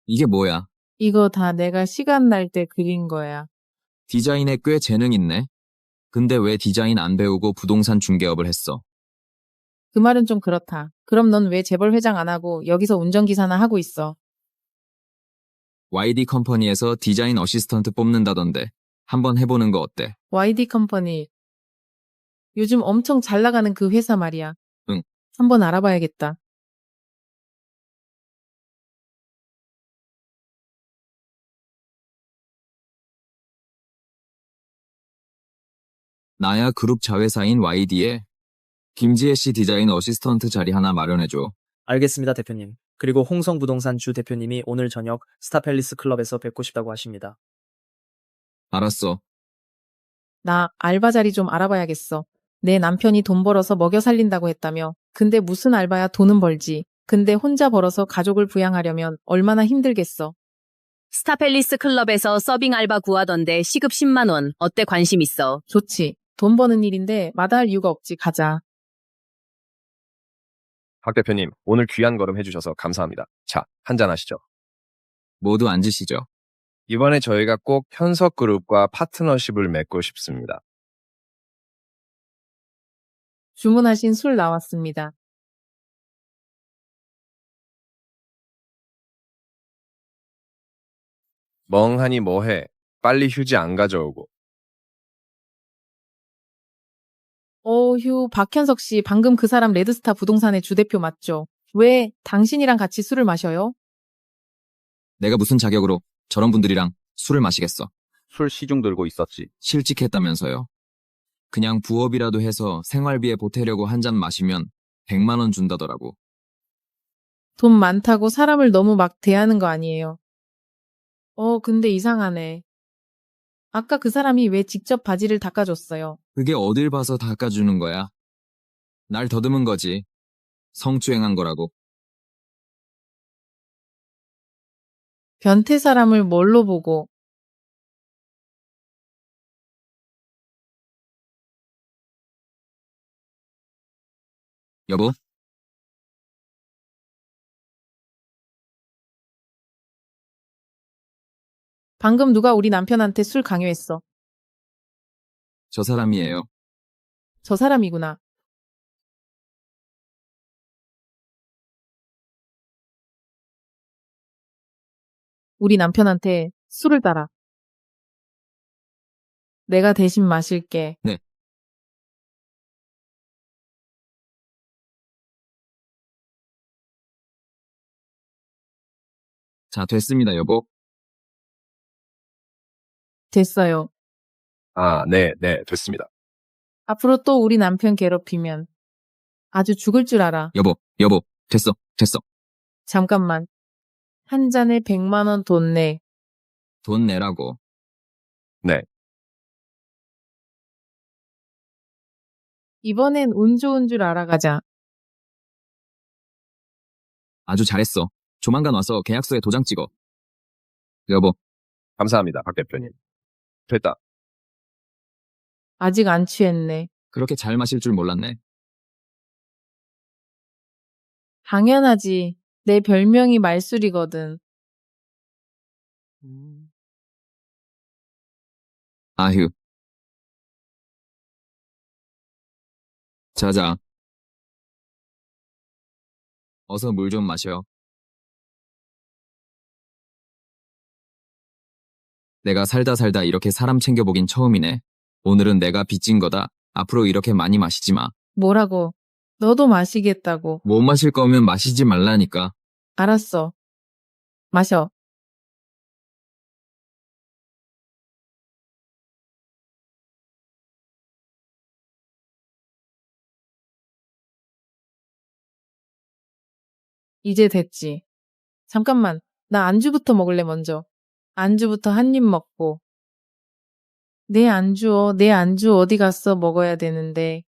이게 뭐야? 이거 다 내가 시간 날 때 그린 거야. 디자인에 꽤 재능 있네. 근데 왜 디자인 안 배우고 부동산 중개업을 했어? 그 말은 좀 그렇다. 그럼 넌 왜 재벌 회장 안 하고 여기서 운전기사나 하고 있어? YD 컴퍼니에서 디자인 어시스턴트 뽑는다던데 한번 해보는 거 어때? YD 컴퍼니. 요즘 엄청 잘 나가는 그 회사 말이야. 응. 한번 알아봐야겠다. 나야 그룹 자회사인 YD에 김지혜 씨 디자인 어시스턴트 자리 하나 마련해줘. 알겠습니다, 대표님. 그리고 홍성부동산 주 대표님이 오늘 저녁 스타팰리스 클럽에서 뵙고 싶다고 하십니다. 알았어. 나 알바 자리 좀 알아봐야겠어. 내 남편이 돈 벌어서 먹여 살린다고 했다며. 근데 무슨 알바야 돈은 벌지. 근데 혼자 벌어서 가족을 부양하려면 얼마나 힘들겠어. 스타팰리스 클럽에서 서빙 알바 구하던데 시급 10만 원. 어때 관심 있어? 좋지. 돈 버는 일인데 마다할 이유가 없지. 가자. 박 대표님, 오늘 귀한 걸음 해주셔서 감사합니다. 자, 한잔 하시죠. 모두 앉으시죠. 이번에 저희가 꼭 현석그룹과 파트너십을 맺고 싶습니다. 주문하신 술 나왔습니다. 멍하니 뭐해? 빨리 휴지 안 가져오고. 휴, 박현석 씨, 방금 그 사람 레드스타 부동산의 주대표 맞죠? 왜 당신이랑 같이 술을 마셔요? 내가 무슨 자격으로 저런 분들이랑 술을 마시겠어. 술 시중 들고 있었지. 실직했다면서요. 그냥 부업이라도 해서 생활비에 보태려고 한 잔 마시면 100만 원 준다더라고. 돈 많다고 사람을 너무 막 대하는 거 아니에요. 근데 이상하네. 아까 그 사람이 왜 직접 바지를 닦아줬어요? 그게 어딜 봐서 닦아주는 거야? 날 더듬은 거지. 성추행한 거라고. 변태 사람을 뭘로 보고. 여보? 방금 누가 우리 남편한테 술 강요했어. 저 사람이에요. 저 사람이구나. 우리 남편한테 술을 따라. 내가 대신 마실게. 네. 자, 됐습니다, 여보. 됐어요. 네, 됐습니다. 앞으로 또 우리 남편 괴롭히면 아주 죽을 줄 알아. 여보, 됐어. 잠깐만. 한 잔에 100만 원 돈 내. 돈 내라고. 네. 이번엔 운 좋은 줄 알아가자. 아주 잘했어. 조만간 와서 계약서에 도장 찍어. 여보. 감사합니다, 박 대표님. 됐다. 아직 안 취했네. 그렇게 잘 마실 줄 몰랐네. 당연하지. 내 별명이 말술이거든. 아휴. 자자. 어서 물 좀 마셔. 내가 살다 이렇게 사람 챙겨보긴 처음이네. 오늘은 내가 빚진 거다. 앞으로 이렇게 많이 마시지 마. 뭐라고? 너도 마시겠다고. 못 마실 거면 마시지 말라니까. 알았어. 마셔. 이제 됐지. 잠깐만. 나 안주부터 먹을래, 먼저. 안주부터 한 입 먹고. 내 안주 어디 갔어? 먹어야 되는데.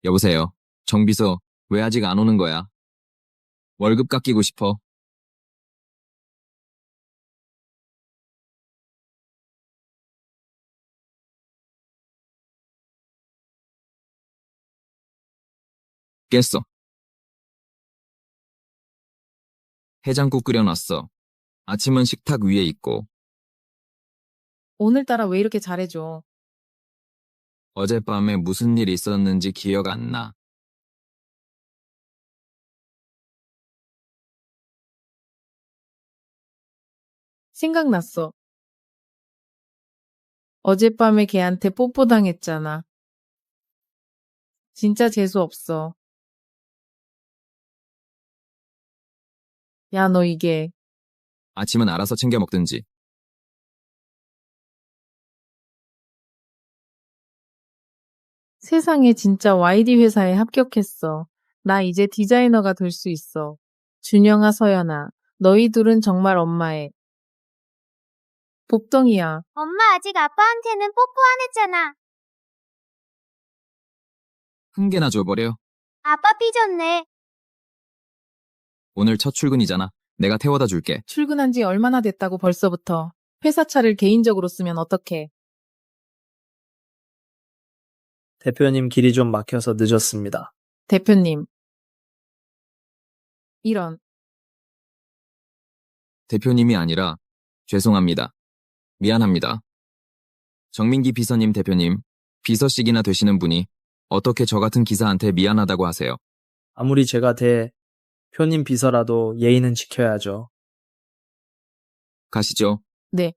여보세요. 정비서, 왜 아직 안 오는 거야? 월급 깎이고 싶어. 깼어. 해장국 끓여놨어. 아침은 식탁 위에 있고. 오늘따라 왜 이렇게 잘해줘? 어젯밤에 무슨 일 있었는지 기억 안 나. 생각났어. 어젯밤에 걔한테 뽀뽀당했잖아. 진짜 재수없어. 야, 너 이게. 아침은 알아서 챙겨 먹든지. 세상에 진짜 YD 회사에 합격했어. 나 이제 디자이너가 될 수 있어. 준영아, 서연아. 너희 둘은 정말 엄마의 복덩이야. 엄마 아직 아빠한테는 뽀뽀 안 했잖아. 한 개나 줘버려. 아빠 삐졌네. 오늘 첫 출근이잖아. 내가 태워다 줄게. 출근한 지 얼마나 됐다고 벌써부터. 회사 차를 개인적으로 쓰면 어떡해. 대표님 길이 좀 막혀서 늦었습니다. 대표님. 이런. 대표님이 아니라 죄송합니다. 미안합니다. 정민기 비서님 대표님, 비서식이나 되시는 분이 어떻게 저 같은 기사한테 미안하다고 하세요. 아무리 제가 대표님 비서라도 예의는 지켜야죠. 가시죠. 네.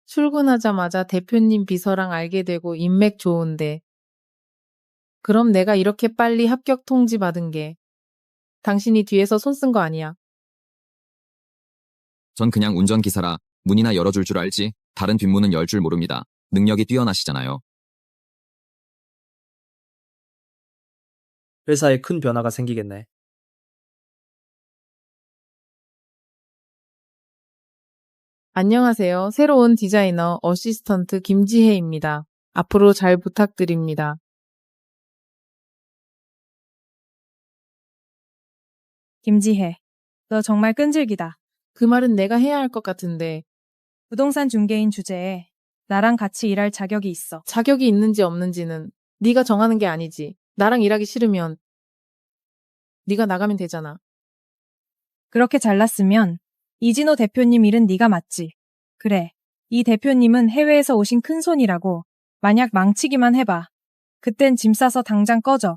출근하자마자 대표님 비서랑 알게 되고 인맥 좋은데. 그럼 내가 이렇게 빨리 합격 통지 받은 게 당신이 뒤에서 손 쓴 거 아니야. 전 그냥 운전기사라 문이나 열어줄 줄 알지 다른 뒷문은 열 줄 모릅니다. 능력이 뛰어나시잖아요. 회사에 큰 변화가 생기겠네. 안녕하세요. 새로운 디자이너 어시스턴트 김지혜입니다. 앞으로 잘 부탁드립니다. 김지혜, 너 정말 끈질기다. 그 말은 내가 해야 할 것 같은데. 부동산 중개인 주제에 나랑 같이 일할 자격이 있어. 자격이 있는지 없는지는 네가 정하는 게 아니지. 나랑 일하기 싫으면 네가 나가면 되잖아. 그렇게 잘났으면 이진호 대표님 일은 네가 맞지. 그래, 이 대표님은 해외에서 오신 큰손이라고. 만약 망치기만 해봐. 그땐 짐 싸서 당장 꺼져.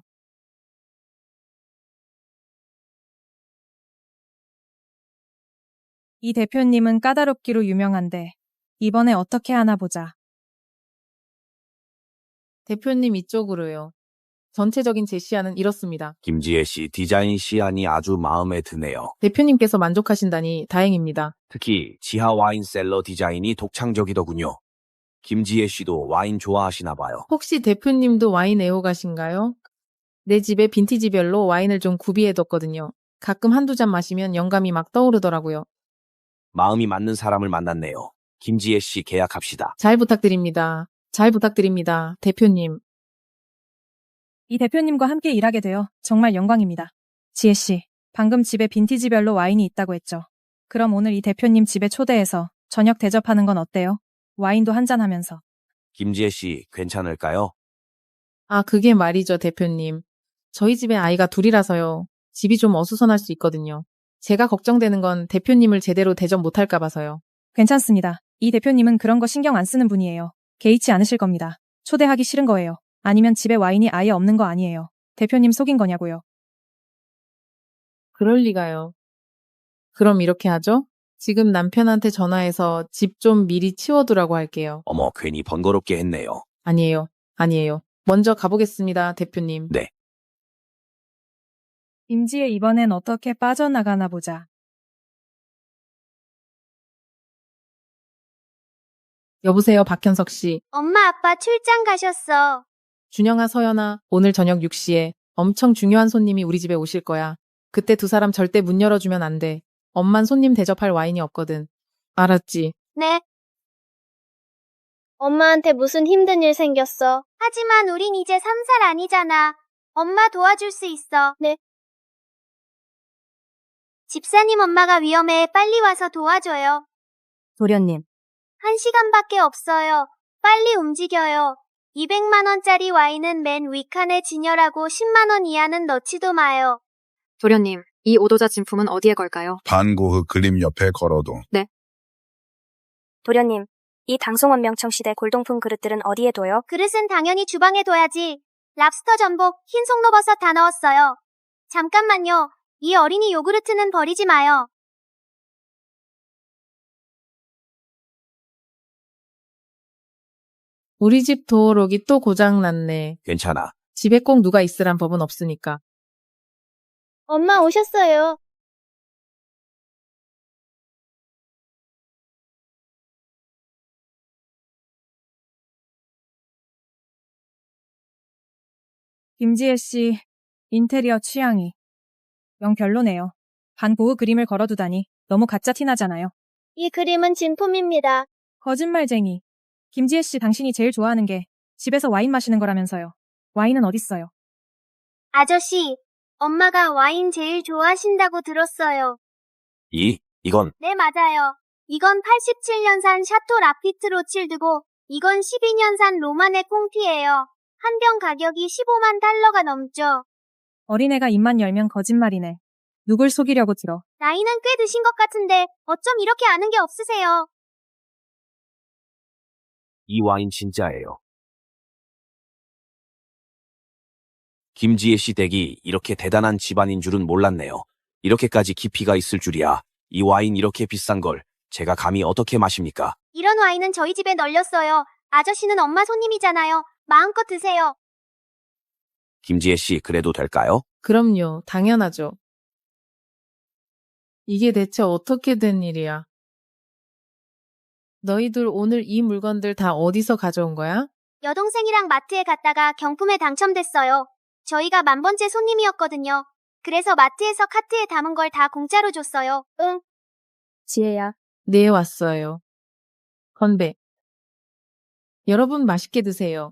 이 대표님은 까다롭기로 유명한데 이번에 어떻게 하나 보자. 대표님 이쪽으로요. 전체적인 제시안은 이렇습니다. 김지혜 씨 디자인 시안이 아주 마음에 드네요. 대표님께서 만족하신다니 다행입니다. 특히 지하 와인 셀러 디자인이 독창적이더군요. 김지혜 씨도 와인 좋아하시나 봐요. 혹시 대표님도 와인 애호가신가요? 내 집에 빈티지별로 와인을 좀 구비해뒀거든요. 가끔 한두 잔 마시면 영감이 막 떠오르더라고요. 마음이 맞는 사람을 만났네요. 김지혜 씨 계약합시다. 잘 부탁드립니다. 잘 부탁드립니다. 대표님. 이 대표님과 함께 일하게 되어 정말 영광입니다. 지혜씨, 방금 집에 빈티지별로 와인이 있다고 했죠. 그럼 오늘 이 대표님 집에 초대해서 저녁 대접하는 건 어때요? 와인도 한잔 하면서. 김지혜 씨 괜찮을까요? 아, 그게 말이죠, 대표님. 저희 집에 아이가 둘이라서요. 집이 좀 어수선할 수 있거든요. 제가 걱정되는 건 대표님을 제대로 대접 못할까 봐서요. 괜찮습니다. 이 대표님은 그런 거 신경 안 쓰는 분이에요. 개의치 않으실 겁니다. 초대하기 싫은 거예요. 아니면 집에 와인이 아예 없는 거 아니에요. 대표님 속인 거냐고요. 그럴 리가요. 그럼 이렇게 하죠? 지금 남편한테 전화해서 집 좀 미리 치워두라고 할게요. 어머 괜히 번거롭게 했네요. 아니에요. 아니에요. 먼저 가보겠습니다, 대표님. 네. 김지혜 이번엔 어떻게 빠져나가나 보자. 여보세요, 박현석 씨. 엄마 아빠 출장 가셨어. 준영아, 서연아, 오늘 저녁 6시에 엄청 중요한 손님이 우리 집에 오실 거야. 그때 두 사람 절대 문 열어주면 안 돼. 엄만 손님 대접할 와인이 없거든. 알았지? 네. 엄마한테 무슨 힘든 일 생겼어. 하지만 우린 이제 3살 아니잖아. 엄마 도와줄 수 있어. 네. 집사님 엄마가 위험해. 빨리 와서 도와줘요. 도련님, 1시간밖에 없어요. 빨리 움직여요. 200만 원짜리 와인은 맨 위칸에 진열하고 10만 원 이하는 넣지도 마요. 도련님, 이 오도자 진품은 어디에 걸까요? 반고흐 그림 옆에 걸어도. 네. 도련님, 이 당송원 명청시대 골동품 그릇들은 어디에 둬요? 그릇은 당연히 주방에 둬야지. 랍스터 전복, 흰 송로버섯 다 넣었어요. 잠깐만요. 이 어린이 요구르트는 버리지 마요. 우리 집 도어록이 또 고장났네. 괜찮아. 집에 꼭 누가 있으란 법은 없으니까. 엄마 오셨어요. 김지혜 씨, 인테리어 취향이 영 별로네요. 반고흐 그림을 걸어두다니 너무 가짜 티나잖아요. 이 그림은 진품입니다. 거짓말쟁이. 김지혜 씨, 당신이 제일 좋아하는 게 집에서 와인 마시는 거라면서요. 와인은 어딨어요? 아저씨, 엄마가 와인 제일 좋아하신다고 들었어요. 이건 네, 맞아요. 이건 87년산 샤토 라피트 로칠드고 이건 12년산 로마네 콩티예요. 한 병 가격이 15만 달러가 넘죠. 어린애가 입만 열면 거짓말이네. 누굴 속이려고 들어. 나이는 꽤 드신 것 같은데 어쩜 이렇게 아는 게 없으세요? 이 와인 진짜예요. 김지혜 씨 댁이 이렇게 대단한 집안인 줄은 몰랐네요. 이렇게까지 깊이가 있을 줄이야. 이 와인 이렇게 비싼 걸 제가 감히 어떻게 마십니까? 이런 와인은 저희 집에 널렸어요. 아저씨는 엄마 손님이잖아요. 마음껏 드세요. 김지혜 씨 그래도 될까요? 그럼요, 당연하죠. 이게 대체 어떻게 된 일이야? 너희들 오늘 이 물건들 다 어디서 가져온 거야? 여동생이랑 마트에 갔다가 경품에 당첨됐어요. 저희가 1000번째 손님이었거든요. 그래서 마트에서 카트에 담은 걸 다 공짜로 줬어요. 응. 지혜야. 네, 왔어요. 건배. 여러분 맛있게 드세요.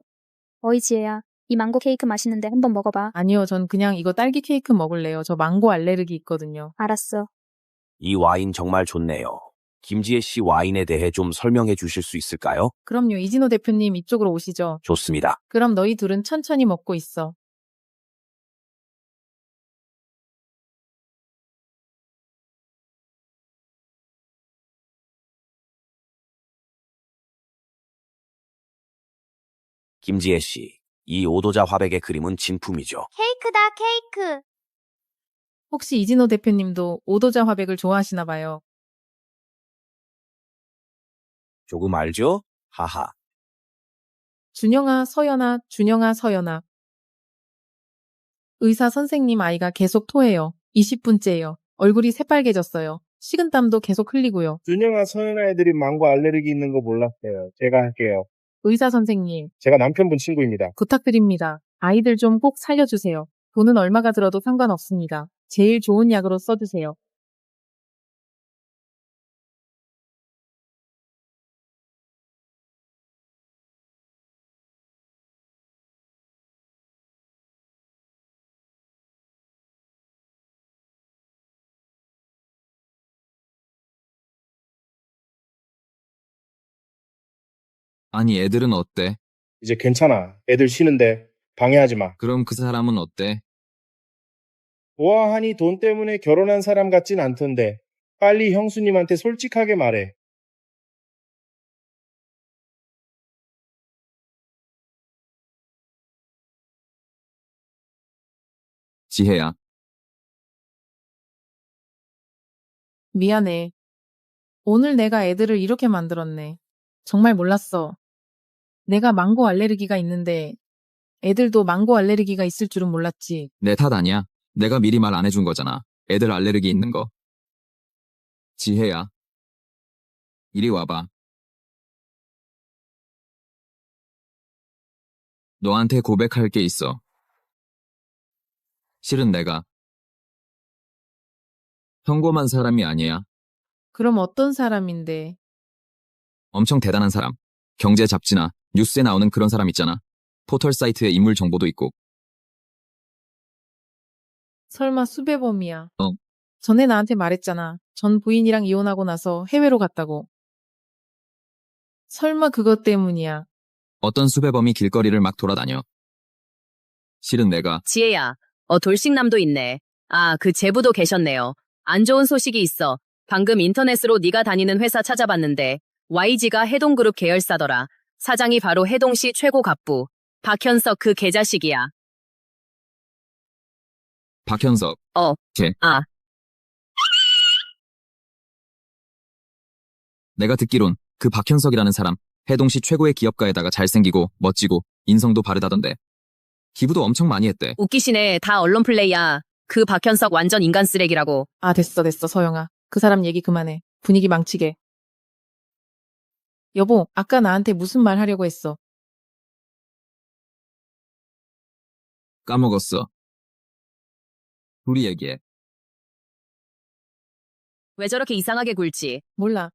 어이 지혜야. 이 망고 케이크 맛있는데 한번 먹어봐. 아니요, 전 그냥 이거 딸기 케이크 먹을래요. 저 망고 알레르기 있거든요. 알았어. 이 와인 정말 좋네요. 김지혜 씨 와인에 대해 좀 설명해 주실 수 있을까요? 그럼요, 이진호 대표님 이쪽으로 오시죠. 좋습니다. 그럼 너희 둘은 천천히 먹고 있어. 김지혜 씨, 이 오도자 화백의 그림은 진품이죠. 케이크다, 케이크. 혹시 이진호 대표님도 오도자 화백을 좋아하시나 봐요. 조금 알죠? 하하. 준영아, 서연아, 준영아, 서연아. 의사 선생님 아이가 계속 토해요. 20분째예요. 얼굴이 새빨개졌어요. 식은땀도 계속 흘리고요. 준영아, 서연아 애들이 망고 알레르기 있는 거 몰랐어요. 제가 할게요. 의사 선생님, 제가 남편분 친구입니다. 부탁드립니다. 아이들 좀 꼭 살려주세요. 돈은 얼마가 들어도 상관없습니다. 제일 좋은 약으로 써주세요. 아니, 애들은 어때? 이제 괜찮아. 애들 쉬는데 방해하지 마. 그럼 그 사람은 어때? 좋아하니 돈 때문에 결혼한 사람 같진 않던데. 빨리 형수님한테 솔직하게 말해. 지혜야. 미안해. 오늘 내가 애들을 이렇게 만들었네. 정말 몰랐어. 내가 망고 알레르기가 있는데 애들도 망고 알레르기가 있을 줄은 몰랐지. 내 탓 아니야. 내가 미리 말 안 해준 거잖아. 애들 알레르기 있는 거. 지혜야. 이리 와봐. 너한테 고백할 게 있어. 실은 내가 평범한 사람이 아니야. 그럼 어떤 사람인데? 엄청 대단한 사람. 경제 잡지나 뉴스에 나오는 그런 사람 있잖아. 포털 사이트에 인물 정보도 있고. 설마 수배범이야. 어. 전에 나한테 말했잖아. 전 부인이랑 이혼하고 나서 해외로 갔다고. 설마 그것 때문이야. 어떤 수배범이 길거리를 막 돌아다녀. 실은 내가 지혜야, 돌싱남도 있네. 아, 그 제부도 계셨네요. 안 좋은 소식이 있어. 방금 인터넷으로 네가 다니는 회사 찾아봤는데 YG가 해동그룹 계열사더라. 사장이 바로 해동시 최고 갑부. 박현석 그 개자식이야. 박현석. 걔. 아. 내가 듣기론 그 박현석이라는 사람 해동시 최고의 기업가에다가 잘생기고 멋지고 인성도 바르다던데. 기부도 엄청 많이 했대. 웃기시네. 다 언론 플레이야. 그 박현석 완전 인간 쓰레기라고. 아, 됐어, 서영아. 그 사람 얘기 그만해. 분위기 망치게. 여보, 아까 나한테 무슨 말 하려고 했어? 까먹었어. 우리 얘기해. 왜 저렇게 이상하게 굴지? 몰라.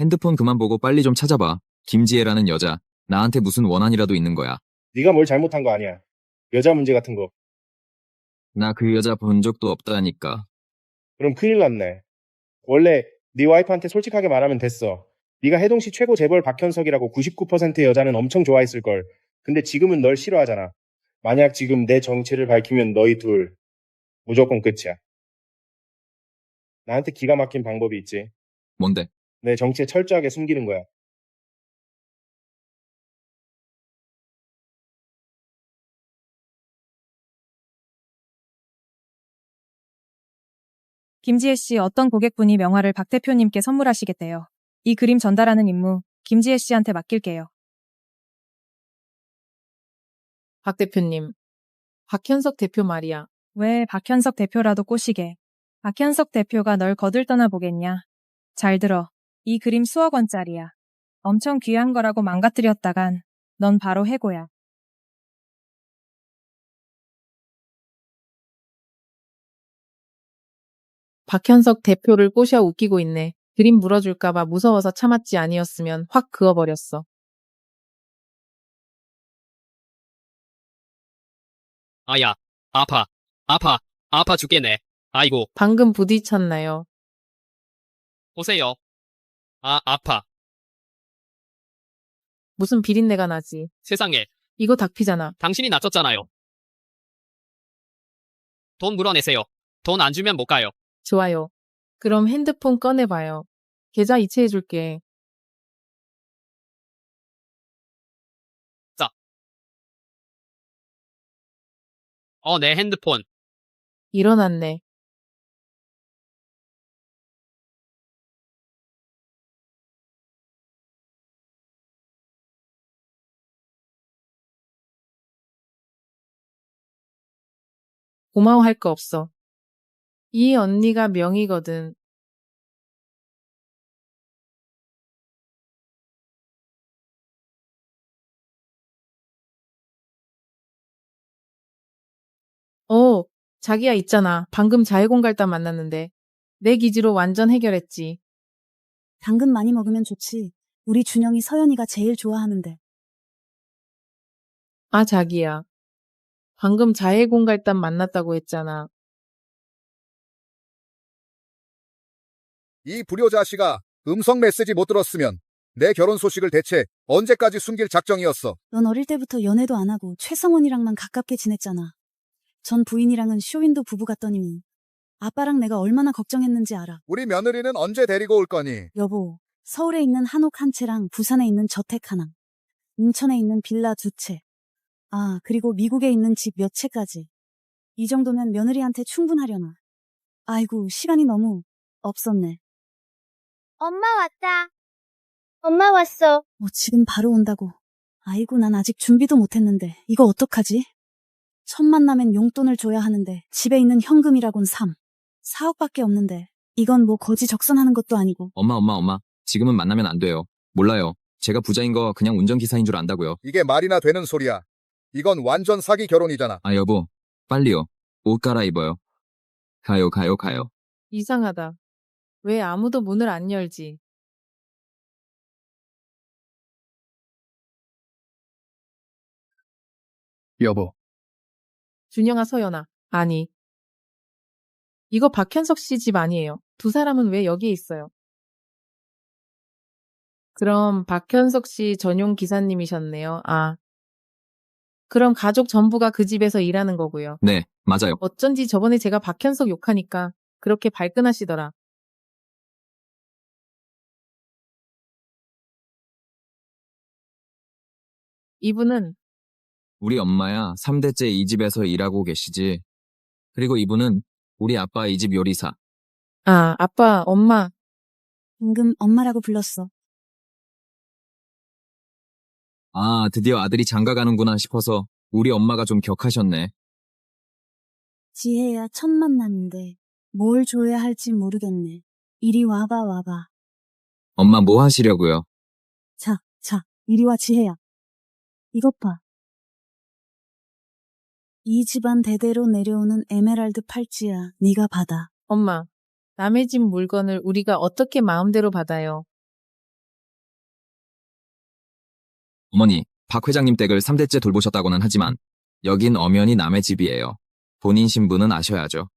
핸드폰 그만 보고 빨리 좀 찾아봐. 김지혜라는 여자. 나한테 무슨 원한이라도 있는 거야. 네가 뭘 잘못한 거 아니야. 여자 문제 같은 거. 나 그 여자 본 적도 없다니까. 그럼 큰일 났네. 원래 네 와이프한테 솔직하게 말하면 됐어. 네가 해동시 최고 재벌 박현석이라고 99%의 여자는 엄청 좋아했을걸. 근데 지금은 널 싫어하잖아. 만약 지금 내 정체를 밝히면 너희 둘 무조건 끝이야. 나한테 기가 막힌 방법이 있지. 뭔데? 내 정체 철저하게 숨기는 거야. 김지혜 씨 어떤 고객분이 명화를 박 대표님께 선물하시겠대요. 이 그림 전달하는 임무 김지혜 씨한테 맡길게요. 박 대표님. 박현석 대표 말이야. 왜 박현석 대표라도 꼬시게. 박현석 대표가 널 거들떠나 보겠냐. 잘 들어. 이 그림 수억 원짜리야. 엄청 귀한 거라고 망가뜨렸다간 넌 바로 해고야. 박현석 대표를 꼬셔 웃기고 있네. 그림 물어줄까봐 무서워서 참았지 아니었으면 확 그어버렸어. 아야, 아파 죽겠네. 아이고, 방금 부딪혔나요? 보세요. 아파. 무슨 비린내가 나지. 세상에, 이거 닭피잖아. 당신이 낮췄잖아요. 돈 물어내세요. 돈 안 주면 못 가요. 좋아요. 그럼 핸드폰 꺼내봐요. 계좌 이체해줄게. 자. 내 핸드폰. 일어났네. 고마워할 거 없어. 이 언니가 명이거든. 자기야 있잖아. 방금 자해공갈단 만났는데. 내 기지로 완전 해결했지. 당근 많이 먹으면 좋지. 우리 준영이 서연이가 제일 좋아하는데. 자기야. 방금 자해공갈단 만났다고 했잖아. 이 불효자식아, 음성 메시지 못 들었으면 내 결혼 소식을 대체 언제까지 숨길 작정이었어. 넌 어릴 때부터 연애도 안 하고 최성원이랑만 가깝게 지냈잖아. 전 부인이랑은 쇼윈도 부부 같더니 아빠랑 내가 얼마나 걱정했는지 알아. 우리 며느리는 언제 데리고 올 거니? 여보, 서울에 있는 한옥 한 채랑 부산에 있는 저택 하나, 인천에 있는 빌라 2채, 그리고 미국에 있는 집 몇 채까지. 이 정도면 며느리한테 충분하려나. 아이고, 시간이 너무 없었네. 엄마 왔다. 엄마 왔어. 지금 바로 온다고. 아이고, 난 아직 준비도 못했는데 이거 어떡하지? 첫 만나면 용돈을 줘야 하는데 집에 있는 현금이라곤 4억밖에 없는데 이건 뭐 거지 적선하는 것도 아니고. 엄마. 지금은 만나면 안 돼요. 몰라요. 제가 부자인 거 그냥 운전기사인 줄 안다고요. 이게 말이나 되는 소리야. 이건 완전 사기 결혼이잖아. 여보. 빨리요. 옷 갈아입어요. 가요. 이상하다. 왜 아무도 문을 안 열지? 여보. 준영아, 서연아. 아니. 이거 박현석 씨 집 아니에요. 두 사람은 왜 여기에 있어요? 그럼 박현석 씨 전용 기사님이셨네요. 그럼 가족 전부가 그 집에서 일하는 거고요. 네, 맞아요. 어쩐지 저번에 제가 박현석 욕하니까 그렇게 발끈하시더라. 이분은 우리 엄마야 3대째 이 집에서 일하고 계시지. 그리고 이분은 우리 아빠 이 집 요리사. 아빠, 엄마. 방금 엄마라고 불렀어. 드디어 아들이 장가 가는구나 싶어서 우리 엄마가 좀 격하셨네. 지혜야, 첫 만남인데 뭘 줘야 할지 모르겠네. 이리 와봐. 엄마 뭐 하시려고요? 자, 이리 와, 지혜야. 이것 봐. 이 집안 대대로 내려오는 에메랄드 팔찌야. 네가 받아. 엄마, 남의 집 물건을 우리가 어떻게 마음대로 받아요? 어머니, 박 회장님 댁을 3대째 돌보셨다고는 하지만 여긴 엄연히 남의 집이에요. 본인 신분은 아셔야죠.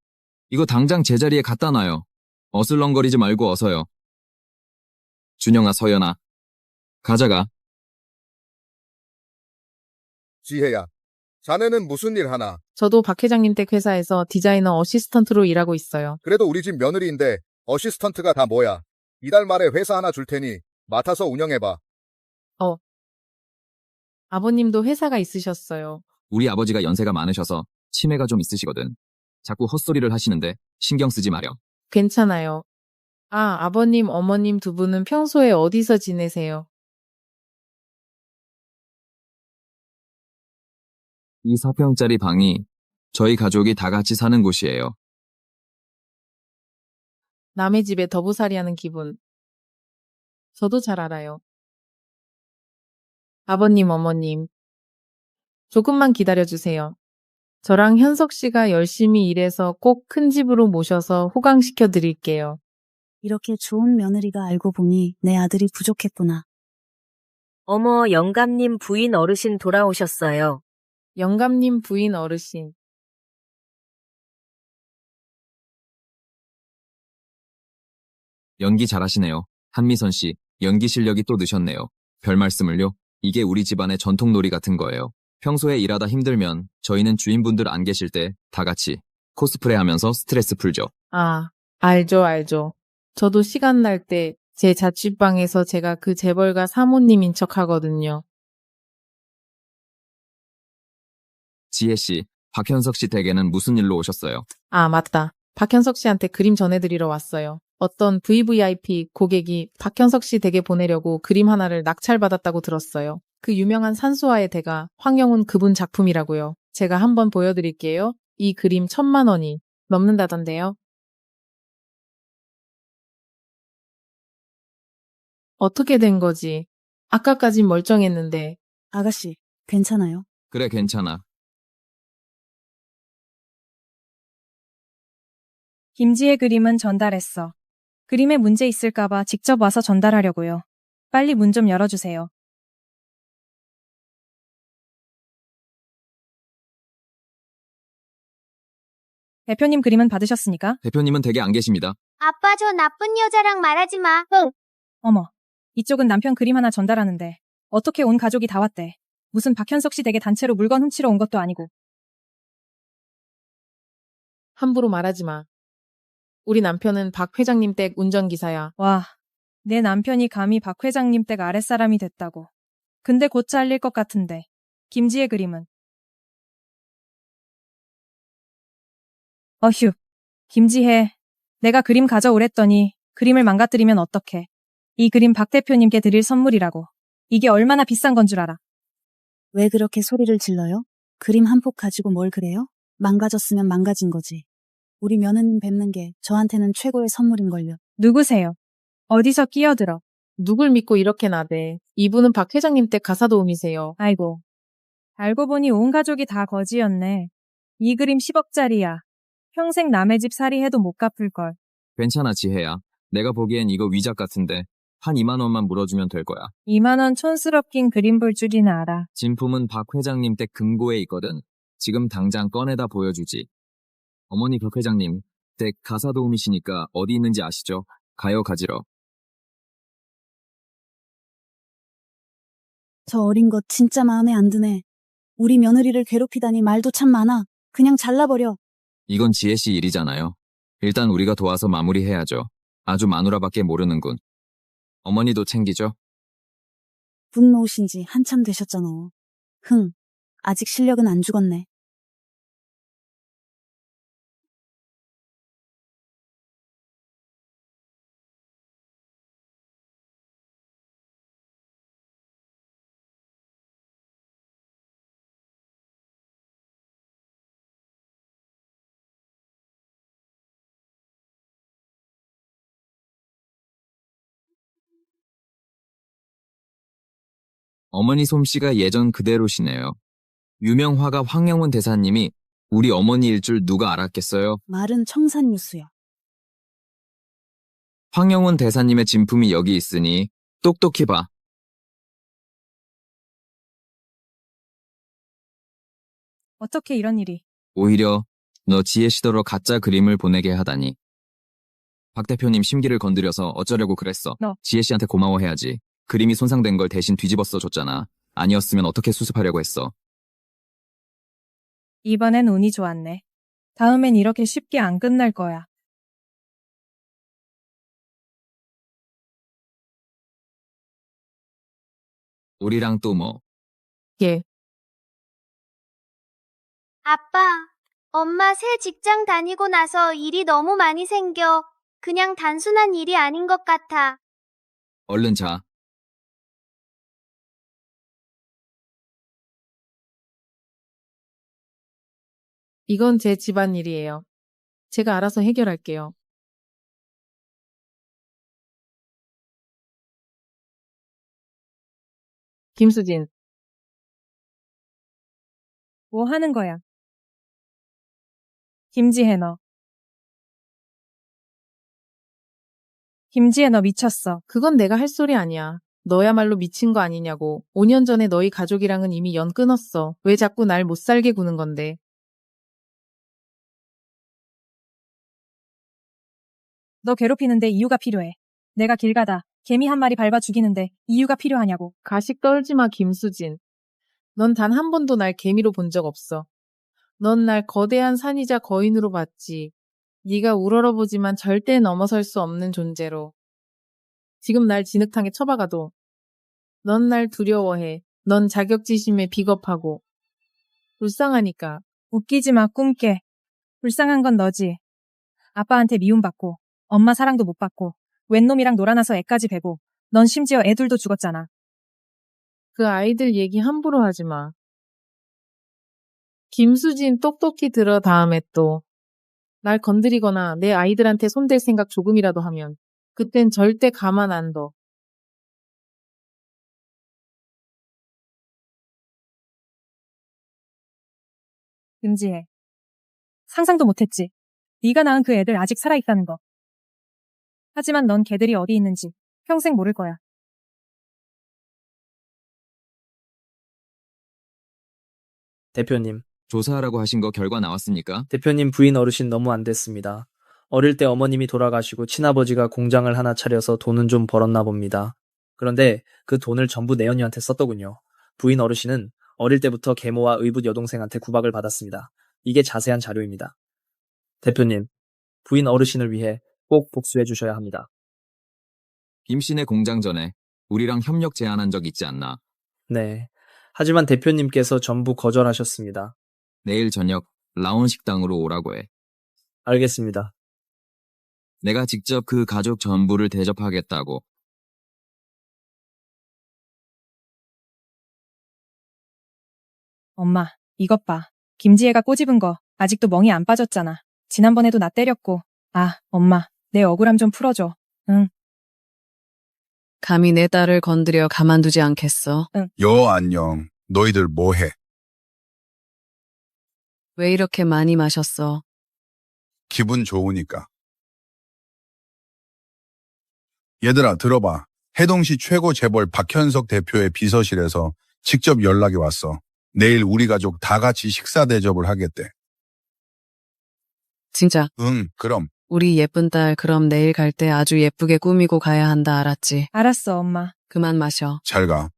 이거 당장 제자리에 갖다 놔요. 어슬렁거리지 말고 어서요. 준영아, 서연아. 가자가. 지혜야, 자네는 무슨 일 하나? 저도 박 회장님 댁 회사에서 디자이너 어시스턴트로 일하고 있어요. 그래도 우리 집 며느리인데 어시스턴트가 다 뭐야? 이달 말에 회사 하나 줄 테니 맡아서 운영해봐. 아버님도 회사가 있으셨어요. 우리 아버지가 연세가 많으셔서 치매가 좀 있으시거든. 자꾸 헛소리를 하시는데 신경 쓰지 마렴. 괜찮아요. 아버님, 어머님 두 분은 평소에 어디서 지내세요? 이 4평짜리 방이 저희 가족이 다 같이 사는 곳이에요. 남의 집에 더부살이하는 기분. 저도 잘 알아요. 아버님, 어머님. 조금만 기다려주세요. 저랑 현석 씨가 열심히 일해서 꼭 큰 집으로 모셔서 호강시켜 드릴게요. 이렇게 좋은 며느리가 알고 보니 내 아들이 부족했구나. 어머, 영감님 부인 어르신 돌아오셨어요. 영감님 부인 어르신. 연기 잘하시네요. 한미선 씨, 연기 실력이 또 느셨네요. 별 말씀을요. 이게 우리 집안의 전통놀이 같은 거예요. 평소에 일하다 힘들면 저희는 주인분들 안 계실 때 다 같이 코스프레 하면서 스트레스 풀죠. 아, 알죠. 저도 시간 날 때 제 자취방에서 제가 그 재벌가 사모님인 척 하거든요. 지혜 씨, 박현석 씨 댁에는 무슨 일로 오셨어요? 아, 맞다. 박현석 씨한테 그림 전해드리러 왔어요. 어떤 VVIP 고객이 박현석 씨 댁에 보내려고 그림 하나를 낙찰받았다고 들었어요. 그 유명한 산수화의 대가 황영훈 그분 작품이라고요. 제가 한번 보여드릴게요. 이 그림 1,000만 원이 넘는다던데요. 어떻게 된 거지? 아까까진 멀쩡했는데. 아가씨, 괜찮아요? 그래, 괜찮아. 김지의 그림은 전달했어. 그림에 문제 있을까봐 직접 와서 전달하려고요. 빨리 문 좀 열어주세요. 대표님 그림은 받으셨으니까? 대표님은 댁에 안 계십니다. 아빠 저 나쁜 여자랑 말하지 마. 어머, 이쪽은 남편 그림 하나 전달하는데 어떻게 온 가족이 다 왔대. 무슨 박현석 씨 댁에 단체로 물건 훔치러 온 것도 아니고. 함부로 말하지 마. 우리 남편은 박 회장님 댁 운전기사야. 와, 내 남편이 감히 박 회장님 댁 아랫사람이 됐다고. 근데 곧 잘릴 것 같은데. 김지의 그림은? 어휴, 김지혜. 내가 그림 가져오랬더니 그림을 망가뜨리면 어떡해. 이 그림 박 대표님께 드릴 선물이라고. 이게 얼마나 비싼 건 줄 알아. 왜 그렇게 소리를 질러요? 그림 한 폭 가지고 뭘 그래요? 망가졌으면 망가진 거지. 우리 며느님 뵙는 게 저한테는 최고의 선물인걸요. 누구세요? 어디서 끼어들어? 누굴 믿고 이렇게 나대. 이분은 박 회장님 댁 가사도우미세요. 아이고. 알고 보니 온 가족이 다 거지였네. 이 그림 10억짜리야. 평생 남의 집 살이 해도 못 갚을걸. 괜찮아, 지혜야. 내가 보기엔 이거 위작 같은데 한 2만 원만 물어주면 될 거야. 2만 원 촌스럽긴 그림 볼 줄이나 알아. 진품은 박 회장님 댁 금고에 있거든. 지금 당장 꺼내다 보여주지. 어머니 박 회장님 댁 가사도우미시니까 어디 있는지 아시죠? 가요 가지러. 저 어린 것 진짜 마음에 안 드네. 우리 며느리를 괴롭히다니 말도 참 많아. 그냥 잘라버려. 이건 지혜 씨 일이잖아요. 일단 우리가 도와서 마무리해야죠. 아주 마누라밖에 모르는군. 어머니도 챙기죠? 분 놓으신 지 한참 되셨잖아. 흥, 아직 실력은 안 죽었네. 어머니 솜씨가 예전 그대로시네요. 유명 화가 황영훈 대사님이 우리 어머니일 줄 누가 알았겠어요? 말은 청산유수야. 황영훈 대사님의 진품이 여기 있으니 똑똑히 봐. 어떻게 이런 일이. 오히려 너 지혜 씨더러 가짜 그림을 보내게 하다니. 박 대표님 심기를 건드려서 어쩌려고 그랬어. 너. 지혜 씨한테 고마워해야지. 그림이 손상된 걸 대신 뒤집어 써줬잖아. 아니었으면 어떻게 수습하려고 했어. 이번엔 운이 좋았네. 다음엔 이렇게 쉽게 안 끝날 거야. 우리랑 또 뭐. 예. 아빠, 엄마 새 직장 다니고 나서 일이 너무 많이 생겨. 그냥 단순한 일이 아닌 것 같아. 얼른 자. 이건 제 집안일이에요. 제가 알아서 해결할게요. 김수진, 뭐 하는 거야? 김지혜 너. 김지혜 너 미쳤어. 그건 내가 할 소리 아니야. 너야말로 미친 거 아니냐고. 5년 전에 너희 가족이랑은 이미 연 끊었어. 왜 자꾸 날 못 살게 구는 건데. 너 괴롭히는데 이유가 필요해. 내가 길 가다 개미 한 마리 밟아 죽이는데 이유가 필요하냐고. 가식 떨지 마, 김수진. 넌 단 한 번도 날 개미로 본 적 없어. 넌 날 거대한 산이자 거인으로 봤지. 네가 우러러보지만 절대 넘어설 수 없는 존재로. 지금 날 진흙탕에 쳐박아도 넌 날 두려워해. 넌 자격지심에 비겁하고 불쌍하니까. 웃기지 마, 꿈깨. 불쌍한 건 너지. 아빠한테 미움받고 엄마 사랑도 못 받고 웬 놈이랑 놀아나서 애까지 베고 넌 심지어 애들도 죽었잖아. 그 아이들 얘기 함부로 하지 마. 김수진 똑똑히 들어 다음에 또. 날 건드리거나 내 아이들한테 손댈 생각 조금이라도 하면 그땐 절대 가만 안 둬. 금지해. 상상도 못했지. 네가 낳은 그 애들 아직 살아있다는 거. 하지만 넌 걔들이 어디 있는지 평생 모를 거야. 대표님, 조사하라고 하신 거 결과 나왔습니까? 대표님 부인 어르신 너무 안 됐습니다. 어릴 때 어머님이 돌아가시고 친아버지가 공장을 하나 차려서 돈은 좀 벌었나 봅니다. 그런데 그 돈을 전부 내연녀한테 썼더군요. 부인 어르신은 어릴 때부터 계모와 의붓 여동생한테 구박을 받았습니다. 이게 자세한 자료입니다. 대표님, 부인 어르신을 위해 꼭 복수해 주셔야 합니다. 김씨네 공장 전에 우리랑 협력 제안한 적 있지 않나? 네. 하지만 대표님께서 전부 거절하셨습니다. 내일 저녁 라온 식당으로 오라고 해. 알겠습니다. 내가 직접 그 가족 전부를 대접하겠다고. 엄마, 이것 봐. 김지혜가 꼬집은 거 아직도 멍이 안 빠졌잖아. 지난번에도 나 때렸고. 아, 엄마, 내 억울함 좀 풀어줘. 응. 감히 내 딸을 건드려 가만두지 않겠어. 여 안녕. 너희들 뭐해? 왜 이렇게 많이 마셨어? 기분 좋으니까. 얘들아 들어봐. 해동시 최고 재벌 박현석 대표의 비서실에서 직접 연락이 왔어. 내일 우리 가족 다 같이 식사 대접을 하겠대. 진짜? 응, 그럼. 우리 예쁜 딸 그럼 내일 갈 때 아주 예쁘게 꾸미고 가야 한다 알았지? 알았어, 엄마. 그만 마셔. 잘 가.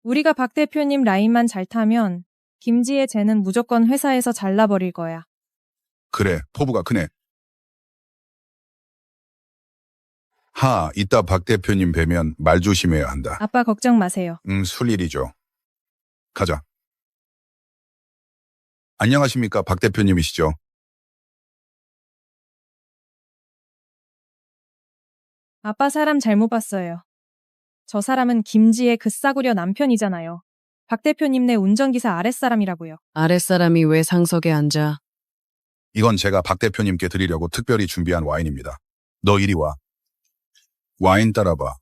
우리가 박 대표님 라인만 잘 타면 김지혜 쟤는 무조건 회사에서 잘라버릴 거야. 그래, 포부가 크네. 이따 박 대표님 뵈면 말 조심해야 한다. 아빠 걱정 마세요. 술일이죠. 가자. 안녕하십니까, 박 대표님이시죠? 아빠 사람 잘못 봤어요. 저 사람은 김지혜 그 싸구려 남편이잖아요. 박 대표님네 운전기사 아랫사람이라고요. 아랫사람이 왜 상석에 앉아? 이건 제가 박 대표님께 드리려고 특별히 준비한 와인입니다. 너 이리 와. 와인 따라봐.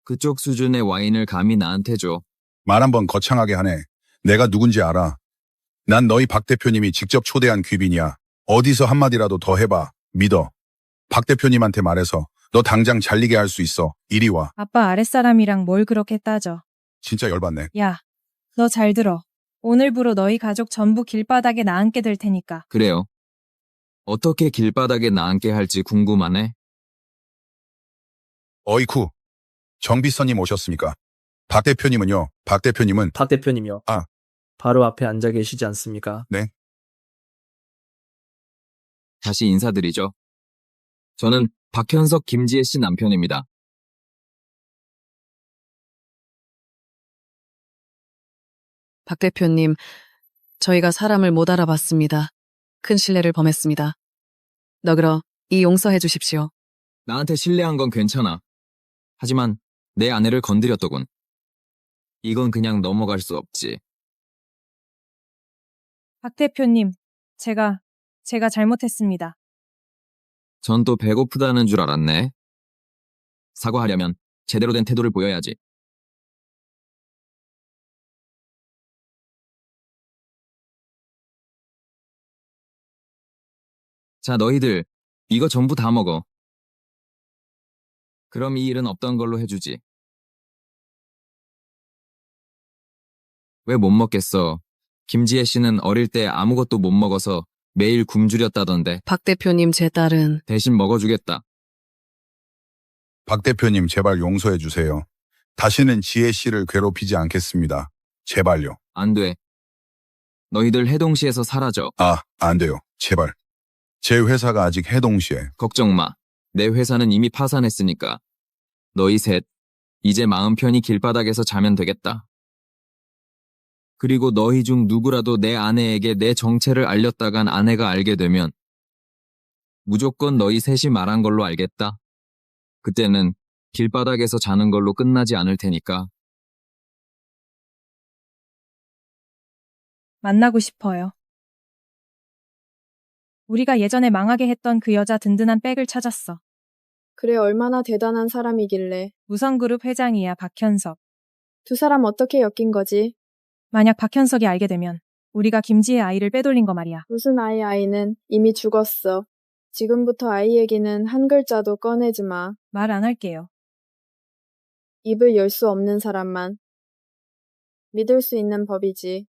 그쪽 수준의 와인을 감히 나한테 줘. 말 한번 거창하게 하네. 내가 누군지 알아. 난 너희 박 대표님이 직접 초대한 귀빈이야. 어디서 한마디라도 더 해봐. 믿어. 박 대표님한테 말해서 너 당장 잘리게 할 수 있어. 이리 와. 아빠 아랫사람이랑 뭘 그렇게 따져. 진짜 열받네. 야, 너 잘 들어. 오늘부로 너희 가족 전부 길바닥에 나앉게 될 테니까. 그래요. 어떻게 길바닥에 나앉게 할지 궁금하네. 어이쿠. 정비서님 오셨습니까? 박 대표님은요? 박 대표님은? 박 대표님이요. 바로 앞에 앉아 계시지 않습니까? 네. 다시 인사드리죠. 저는 박현석 김지혜 씨 남편입니다. 박 대표님, 저희가 사람을 못 알아봤습니다. 큰 신뢰를 범했습니다. 너그러 이 용서해 주십시오. 나한테 신뢰한 건 괜찮아. 하지만 내 아내를 건드렸더군. 이건 그냥 넘어갈 수 없지. 박 대표님, 제가 잘못했습니다. 전 또 배고프다는 줄 알았네. 사과하려면 제대로 된 태도를 보여야지. 자, 너희들 이거 전부 다 먹어. 그럼 이 일은 없던 걸로 해주지. 왜 못 먹겠어? 김지혜 씨는 어릴 때 아무것도 못 먹어서 매일 굶주렸다던데. 박 대표님, 제 딸은 대신 먹어주겠다. 박 대표님 제발 용서해 주세요. 다시는 지혜 씨를 괴롭히지 않겠습니다. 제발요. 안 돼. 너희들 해동시에서 사라져. 안 돼요. 제발. 제 회사가 아직 해동시에. 걱정 마. 내 회사는 이미 파산했으니까. 너희 셋, 이제 마음 편히 길바닥에서 자면 되겠다. 그리고 너희 중 누구라도 내 아내에게 내 정체를 알렸다간 아내가 알게 되면 무조건 너희 셋이 말한 걸로 알겠다. 그때는 길바닥에서 자는 걸로 끝나지 않을 테니까. 만나고 싶어요. 우리가 예전에 망하게 했던 그 여자 든든한 백을 찾았어. 그래, 얼마나 대단한 사람이길래. 우성그룹 회장이야, 박현석. 두 사람 어떻게 엮인 거지? 만약 박현석이 알게 되면 우리가 김지혜 아이를 빼돌린 거 말이야. 무슨 아이는 이미 죽었어. 지금부터 아이 얘기는 한 글자도 꺼내지 마. 말 안 할게요. 입을 열 수 없는 사람만 믿을 수 있는 법이지.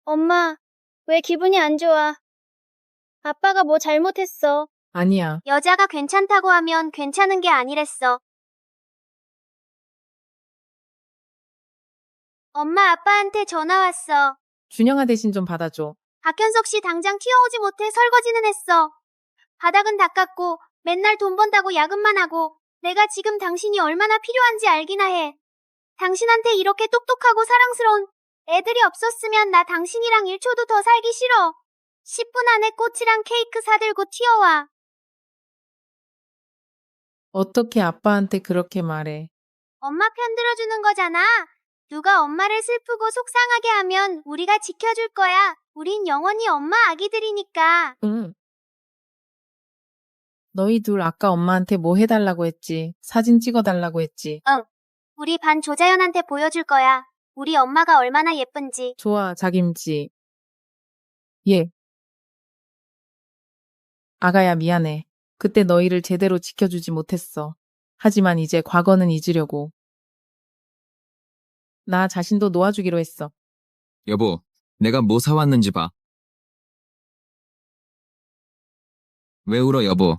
엄마, 왜 기분이 안 좋아? 아빠가 뭐 잘못했어? 아니야. 여자가 괜찮다고 하면 괜찮은 게 아니랬어. 엄마, 아빠한테 전화 왔어. 준영아 대신 좀 받아줘. 박현석 씨 당장 튀어오지 못해 설거지는 했어. 바닥은 닦았고 맨날 돈 번다고 야근만 하고 내가 지금 당신이 얼마나 필요한지 알기나 해. 당신한테 이렇게 똑똑하고 사랑스러운 애들이 없었으면 나 당신이랑 1초도 더 살기 싫어. 10분 안에 꽃이랑 케이크 사들고 튀어와. 어떻게 아빠한테 그렇게 말해? 엄마 편 들어주는 거잖아. 누가 엄마를 슬프고 속상하게 하면 우리가 지켜줄 거야. 우린 영원히 엄마 아기들이니까. 응. 너희 둘 아까 엄마한테 뭐 해달라고 했지? 사진 찍어달라고 했지? 응. 우리 반 조자연한테 보여줄 거야. 우리 엄마가 얼마나 예쁜지. 좋아, 자김치. 예. 아가야, 미안해. 그때 너희를 제대로 지켜주지 못했어. 하지만 이제 과거는 잊으려고. 나 자신도 놓아주기로 했어. 여보, 내가 뭐 사왔는지 봐. 왜 울어, 여보?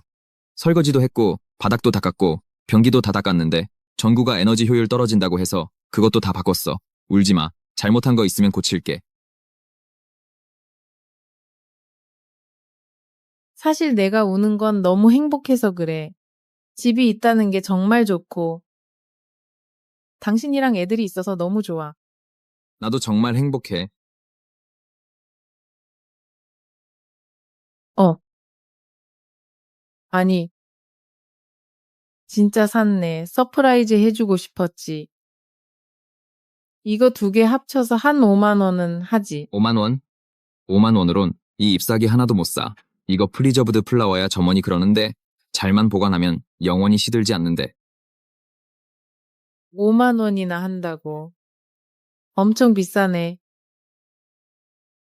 설거지도 했고, 바닥도 닦았고, 변기도 다 닦았는데, 전구가 에너지 효율 떨어진다고 해서 그것도 다 바꿨어. 울지 마. 잘못한 거 있으면 고칠게. 사실 내가 우는 건 너무 행복해서 그래. 집이 있다는 게 정말 좋고, 당신이랑 애들이 있어서 너무 좋아. 나도 정말 행복해. 아니, 진짜 샀네. 서프라이즈 해주고 싶었지. 이거 두 개 합쳐서 한 5만 원은 하지. 5만 원? 5만 원으론 이 잎사귀 하나도 못 사. 이거 프리저브드 플라워야 점원이 그러는데 잘만 보관하면 영원히 시들지 않는데. 5만 원이나 한다고. 엄청 비싸네.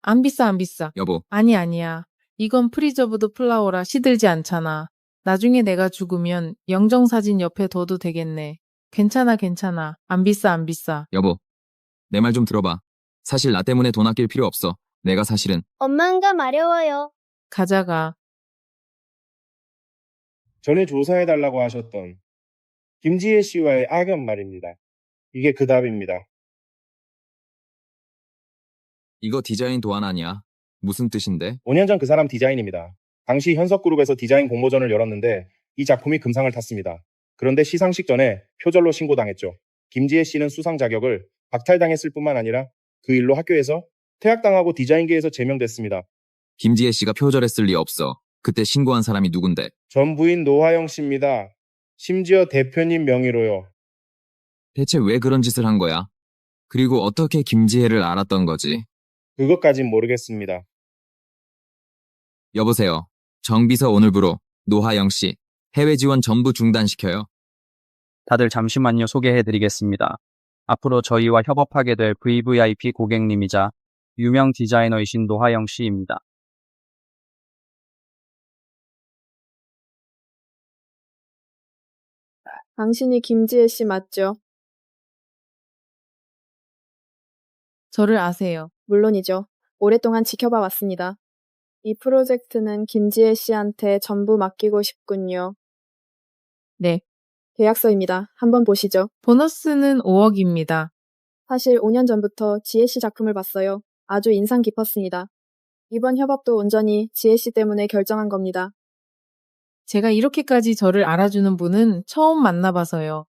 안 비싸, 안 비싸. 여보, 아니야. 이건 프리저브드 플라워라 시들지 않잖아. 나중에 내가 죽으면 영정사진 옆에 둬도 되겠네. 괜찮아. 안 비싸. 여보. 내 말 좀 들어봐. 사실 나 때문에 돈 아낄 필요 없어. 내가 사실은. 엄마가 마려워요. 가자가. 전에 조사해달라고 하셨던 김지혜 씨와의 악연 말입니다. 이게 그 답입니다. 이거 디자인 도안 아니야. 무슨 뜻인데? 5년 전 그 사람 디자인입니다. 당시 현석그룹에서 디자인 공모전을 열었는데 이 작품이 금상을 탔습니다. 그런데 시상식 전에 표절로 신고당했죠. 김지혜 씨는 수상 자격을 박탈당했을 뿐만 아니라 그 일로 학교에서 퇴학당하고 디자인계에서 제명됐습니다. 김지혜 씨가 표절했을 리 없어. 그때 신고한 사람이 누군데? 전 부인 노화영 씨입니다. 심지어 대표님 명의로요. 대체 왜 그런 짓을 한 거야? 그리고 어떻게 김지혜를 알았던 거지? 그것까진 모르겠습니다. 여보세요. 정비서 오늘부로 노하영 씨 해외 지원 전부 중단시켜요. 다들 잠시만요. 소개해드리겠습니다. 앞으로 저희와 협업하게 될 VVIP 고객님이자 유명 디자이너이신 노하영 씨입니다. 당신이 김지혜 씨 맞죠? 저를 아세요. 물론이죠. 오랫동안 지켜봐 왔습니다. 이 프로젝트는 김지혜 씨한테 전부 맡기고 싶군요. 네. 계약서입니다. 한번 보시죠. 보너스는 5억입니다. 사실 5년 전부터 지혜 씨 작품을 봤어요. 아주 인상 깊었습니다. 이번 협업도 온전히 지혜 씨 때문에 결정한 겁니다. 제가 이렇게까지 저를 알아주는 분은 처음 만나봐서요.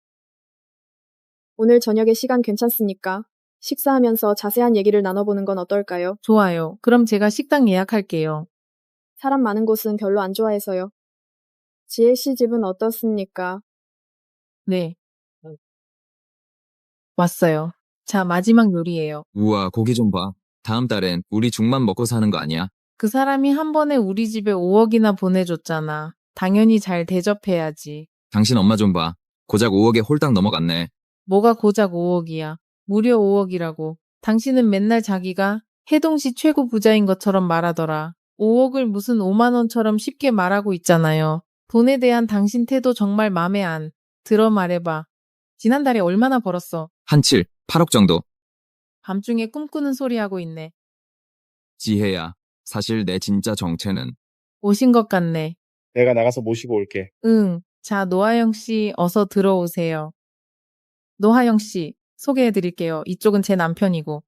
오늘 저녁에 시간 괜찮습니까? 식사하면서 자세한 얘기를 나눠보는 건 어떨까요? 좋아요. 그럼 제가 식당 예약할게요. 사람 많은 곳은 별로 안 좋아해서요. 지혜 씨 집은 어떻습니까? 네. 왔어요. 자, 마지막 요리예요. 우와, 고기 좀 봐. 다음 달엔 우리 죽만 먹고 사는 거 아니야? 그 사람이 한 번에 우리 집에 5억이나 보내줬잖아. 당연히 잘 대접해야지. 당신 엄마 좀 봐. 고작 5억에 홀딱 넘어갔네. 뭐가 고작 5억이야. 무려 5억이라고. 당신은 맨날 자기가 해동시 최고 부자인 것처럼 말하더라. 5억을 무슨 5만 원처럼 쉽게 말하고 있잖아요. 돈에 대한 당신 태도 정말 맘에 안 들어. 말해봐. 지난달에 얼마나 벌었어? 한 7, 8억 정도. 밤중에 꿈꾸는 소리 하고 있네. 지혜야, 사실 내 진짜 정체는 오신 것 같네. 내가 나가서 모시고 올게. 응. 자, 노하영 씨 어서 들어오세요. 노하영 씨 소개해드릴게요. 이쪽은 제 남편이고.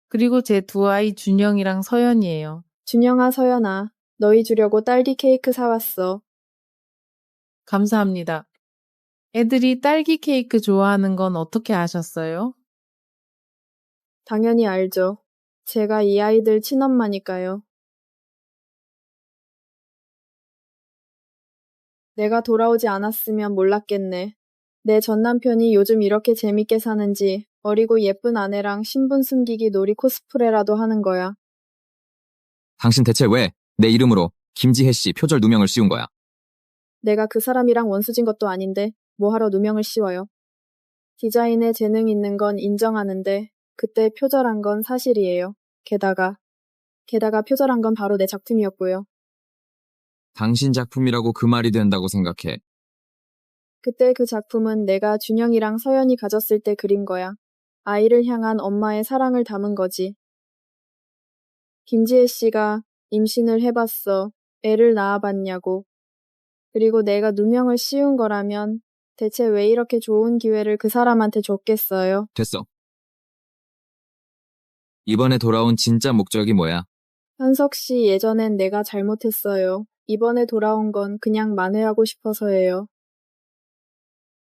그리고 제 두 아이 준영이랑 서연이에요. 준영아, 서연아. 너희 주려고 딸기 케이크 사왔어. 감사합니다. 애들이 딸기 케이크 좋아하는 건 어떻게 아셨어요? 당연히 알죠. 제가 이 아이들 친엄마니까요. 내가 돌아오지 않았으면 몰랐겠네. 내 전 남편이 요즘 이렇게 재밌게 사는지 어리고 예쁜 아내랑 신분 숨기기 놀이 코스프레라도 하는 거야. 당신 대체 왜 내 이름으로 김지혜 씨 표절 누명을 씌운 거야? 내가 그 사람이랑 원수진 것도 아닌데 뭐하러 누명을 씌워요. 디자인에 재능 있는 건 인정하는데 그때 표절한 건 사실이에요. 게다가 표절한 건 바로 내 작품이었고요. 당신 작품이라고 그 말이 된다고 생각해. 그때 그 작품은 내가 준영이랑 서연이 가졌을 때 그린 거야. 아이를 향한 엄마의 사랑을 담은 거지. 김지혜 씨가 임신을 해봤어. 애를 낳아봤냐고. 그리고 내가 누명을 씌운 거라면 대체 왜 이렇게 좋은 기회를 그 사람한테 줬겠어요? 됐어. 이번에 돌아온 진짜 목적이 뭐야? 현석 씨, 예전엔 내가 잘못했어요. 이번에 돌아온 건 그냥 만회하고 싶어서예요.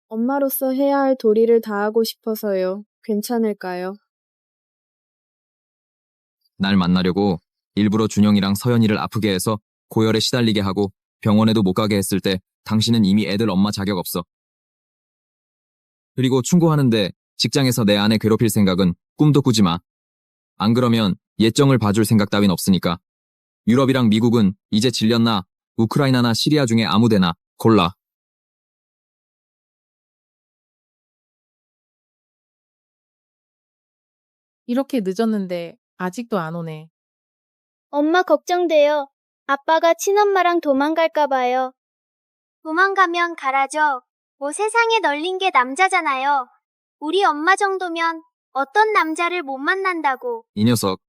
엄마로서 해야 할 도리를 다하고 싶어서요. 괜찮을까요? 날 만나려고 일부러 준영이랑 서연이를 아프게 해서 고열에 시달리게 하고 병원에도 못 가게 했을 때 당신은 이미 애들 엄마 자격 없어. 그리고 충고하는데 직장에서 내 아내 괴롭힐 생각은 꿈도 꾸지 마. 안 그러면 예정을 봐줄 생각 따윈 없으니까. 유럽이랑 미국은 이제 질렸나? 우크라이나나 시리아 중에 아무 데나 골라. 이렇게 늦었는데 아직도 안 오네. 엄마 걱정돼요. 아빠가 친엄마랑 도망갈까 봐요. 도망가면 가라죠. 뭐 세상에 널린 게 남자잖아요. 우리 엄마 정도면 어떤 남자를 못 만난다고. 이 녀석.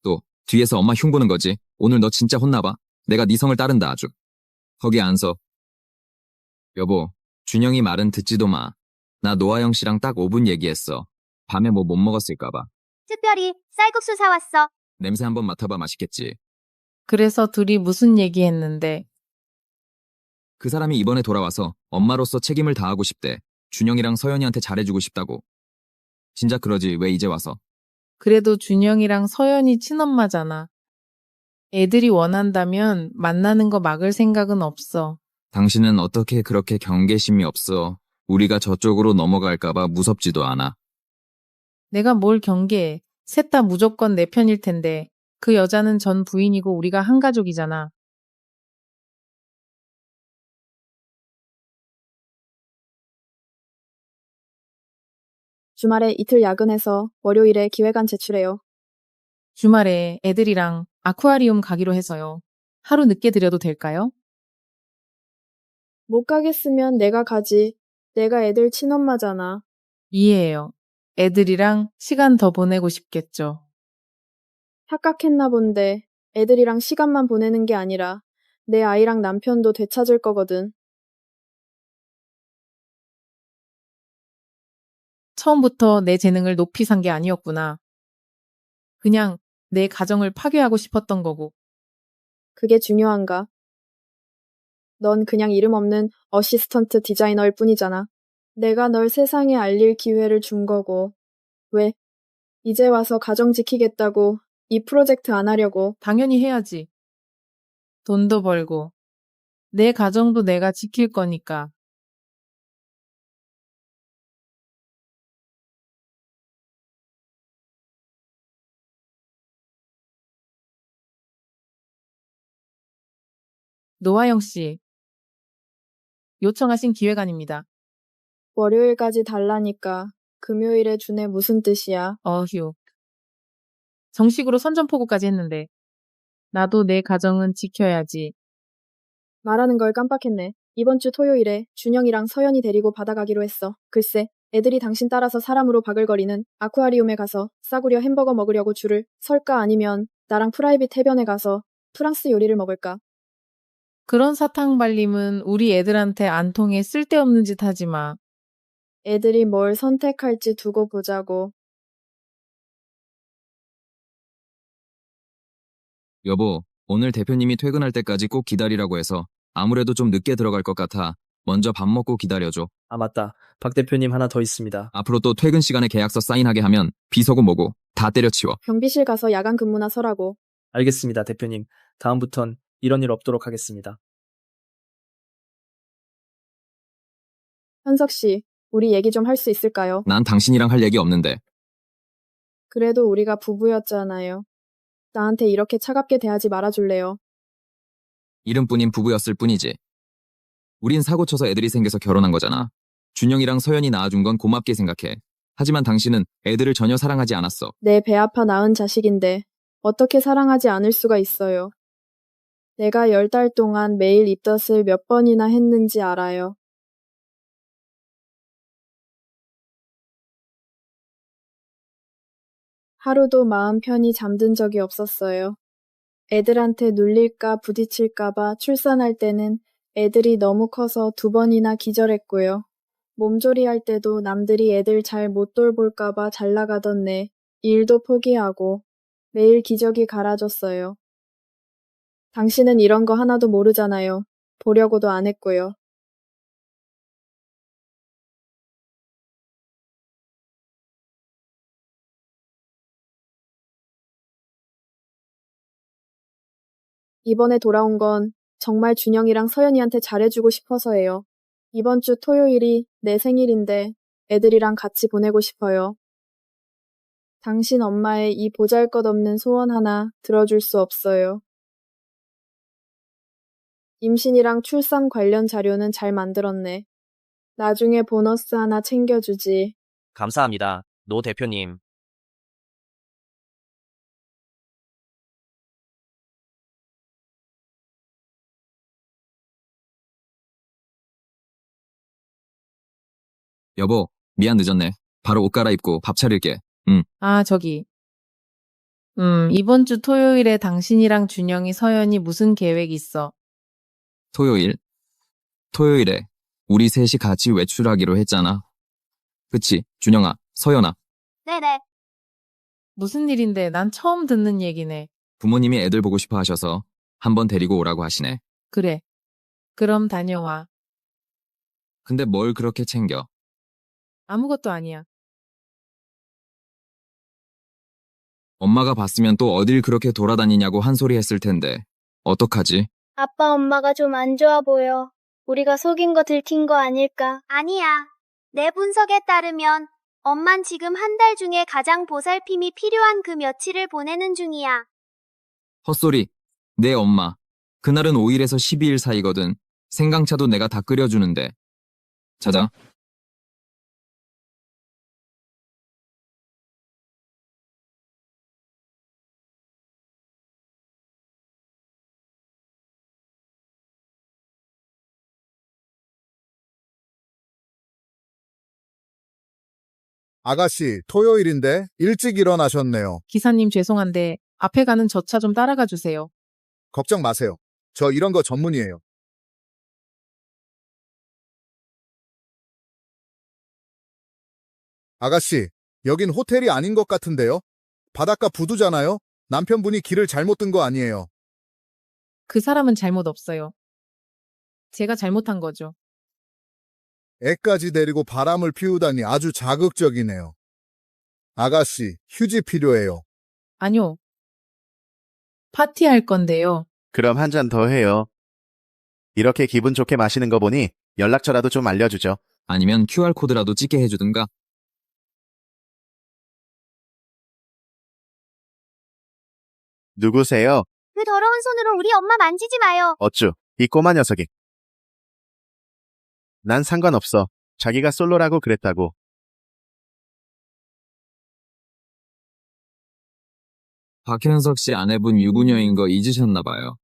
또 뒤에서 엄마 흉보는 거지. 오늘 너 진짜 혼나봐. 내가 네 성을 따른다 아주. 거기 안 서. 여보, 준영이 말은 듣지도 마. 나 노아영 씨랑 딱 5분 얘기했어. 밤에 뭐 못 먹었을까 봐. 특별히 쌀국수 사왔어. 냄새 한번 맡아봐 맛있겠지. 그래서 둘이 무슨 얘기했는데. 그 사람이 이번에 돌아와서 엄마로서 책임을 다하고 싶대. 준영이랑 서연이한테 잘해주고 싶다고. 진작 그러지 왜 이제 와서. 그래도 준영이랑 서연이 친엄마잖아. 애들이 원한다면 만나는 거 막을 생각은 없어. 당신은 어떻게 그렇게 경계심이 없어? 우리가 저쪽으로 넘어갈까봐 무섭지도 않아. 내가 뭘 경계해. 셋 다 무조건 내 편일 텐데. 그 여자는 전 부인이고 우리가 한 가족이잖아. 주말에 이틀 야근해서 월요일에 기획안 제출해요. 주말에 애들이랑 아쿠아리움 가기로 해서요. 하루 늦게 드려도 될까요? 못 가겠으면 내가 가지. 내가 애들 친엄마잖아. 이해해요. 애들이랑 시간 더 보내고 싶겠죠. 착각했나 본데 애들이랑 시간만 보내는 게 아니라 내 아이랑 남편도 되찾을 거거든. 처음부터 내 재능을 높이 산 게 아니었구나. 그냥 내 가정을 파괴하고 싶었던 거고. 그게 중요한가? 넌 그냥 이름 없는 어시스턴트 디자이너일 뿐이잖아. 내가 널 세상에 알릴 기회를 준 거고. 왜? 이제 와서 가정 지키겠다고 이 프로젝트 안 하려고. 당연히 해야지. 돈도 벌고. 내 가정도 내가 지킬 거니까. 노하영 씨. 요청하신 기획안입니다. 월요일까지 달라니까 금요일에 주네 무슨 뜻이야? 어휴. 정식으로 선전포고까지 했는데. 나도 내 가정은 지켜야지. 말하는 걸 깜빡했네. 이번 주 토요일에 준영이랑 서연이 데리고 바다 가기로 했어. 글쎄, 애들이 당신 따라서 사람으로 바글거리는 아쿠아리움에 가서 싸구려 햄버거 먹으려고 줄을 설까 아니면 나랑 프라이빗 해변에 가서 프랑스 요리를 먹을까? 그런 사탕 발림은 우리 애들한테 안 통해 쓸데없는 짓 하지 마. 애들이 뭘 선택할지 두고 보자고. 여보, 오늘 대표님이 퇴근할 때까지 꼭 기다리라고 해서 아무래도 좀 늦게 들어갈 것 같아. 먼저 밥 먹고 기다려줘. 아, 맞다. 박 대표님 하나 더 있습니다. 앞으로 또 퇴근 시간에 계약서 사인하게 하면 비서고 뭐고 다 때려치워. 경비실 가서 야간 근무나 서라고. 알겠습니다, 대표님. 다음부턴 이런 일 없도록 하겠습니다. 현석 씨, 우리 얘기 좀 할 수 있을까요? 난 당신이랑 할 얘기 없는데. 그래도 우리가 부부였잖아요. 나한테 이렇게 차갑게 대하지 말아줄래요? 이름뿐인 부부였을 뿐이지. 우린 사고 쳐서 애들이 생겨서 결혼한 거잖아. 준영이랑 서연이 낳아준 건 고맙게 생각해. 하지만 당신은 애들을 전혀 사랑하지 않았어. 내 배 아파 낳은 자식인데 어떻게 사랑하지 않을 수가 있어요. 내가 10달 동안 매일 입덧을 몇 번이나 했는지 알아요. 하루도 마음 편히 잠든 적이 없었어요. 애들한테 눌릴까 부딪힐까봐 출산할 때는 애들이 너무 커서 2번이나 기절했고요. 몸조리 할 때도 남들이 애들 잘 못 돌볼까봐 잘 나가던 내 일도 포기하고 매일 기저귀 갈아줬어요. 당신은 이런 거 하나도 모르잖아요. 보려고도 안 했고요. 이번에 돌아온 건 정말 준영이랑 서연이한테 잘해주고 싶어서예요. 이번 주 토요일이 내 생일인데 애들이랑 같이 보내고 싶어요. 당신 엄마의 이 보잘것없는 소원 하나 들어줄 수 없어요. 임신이랑 출산 관련 자료는 잘 만들었네. 나중에 보너스 하나 챙겨주지. 감사합니다, 노 대표님. 여보, 미안 늦었네. 바로 옷 갈아입고 밥 차릴게. 아, 저기. 이번 주 토요일에 당신이랑 준영이, 서연이 무슨 계획 있어? 토요일? 토요일에 우리 셋이 같이 외출하기로 했잖아. 그치, 준영아, 서연아. 네네. 무슨 일인데? 난 처음 듣는 얘기네. 부모님이 애들 보고 싶어 하셔서 한번 데리고 오라고 하시네. 그래. 그럼 다녀와. 근데 뭘 그렇게 챙겨? 아무것도 아니야. 엄마가 봤으면 또 어딜 그렇게 돌아다니냐고 한 소리 했을 텐데. 어떡하지? 아빠 엄마가 좀 안 좋아 보여. 우리가 속인 거 들킨 거 아닐까? 아니야. 내 분석에 따르면 엄만 지금 한 달 중에 가장 보살핌이 필요한 그 며칠을 보내는 중이야. 헛소리. 내 엄마. 그날은 5일에서 12일 사이거든. 생강차도 내가 다 끓여주는데. 자자. 아가씨, 토요일인데 일찍 일어나셨네요. 기사님 죄송한데 앞에 가는 저 차 좀 따라가 주세요. 걱정 마세요. 저 이런 거 전문이에요. 아가씨, 여긴 호텔이 아닌 것 같은데요? 바닷가 부두잖아요? 남편분이 길을 잘못 든 거 아니에요. 그 사람은 잘못 없어요. 제가 잘못한 거죠. 애까지 데리고 바람을 피우다니 아주 자극적이네요. 아가씨, 휴지 필요해요. 아니요. 파티할 건데요. 그럼 한 잔 더 해요. 이렇게 기분 좋게 마시는 거 보니 연락처라도 좀 알려주죠. 아니면 QR코드라도 찍게 해주든가. 누구세요? 그 더러운 손으로 우리 엄마 만지지 마요. 어쭈, 이 꼬마 녀석이. 난 상관없어. 자기가 솔로라고 그랬다고. 박현석 씨 아내분 유부녀인 거 잊으셨나 봐요.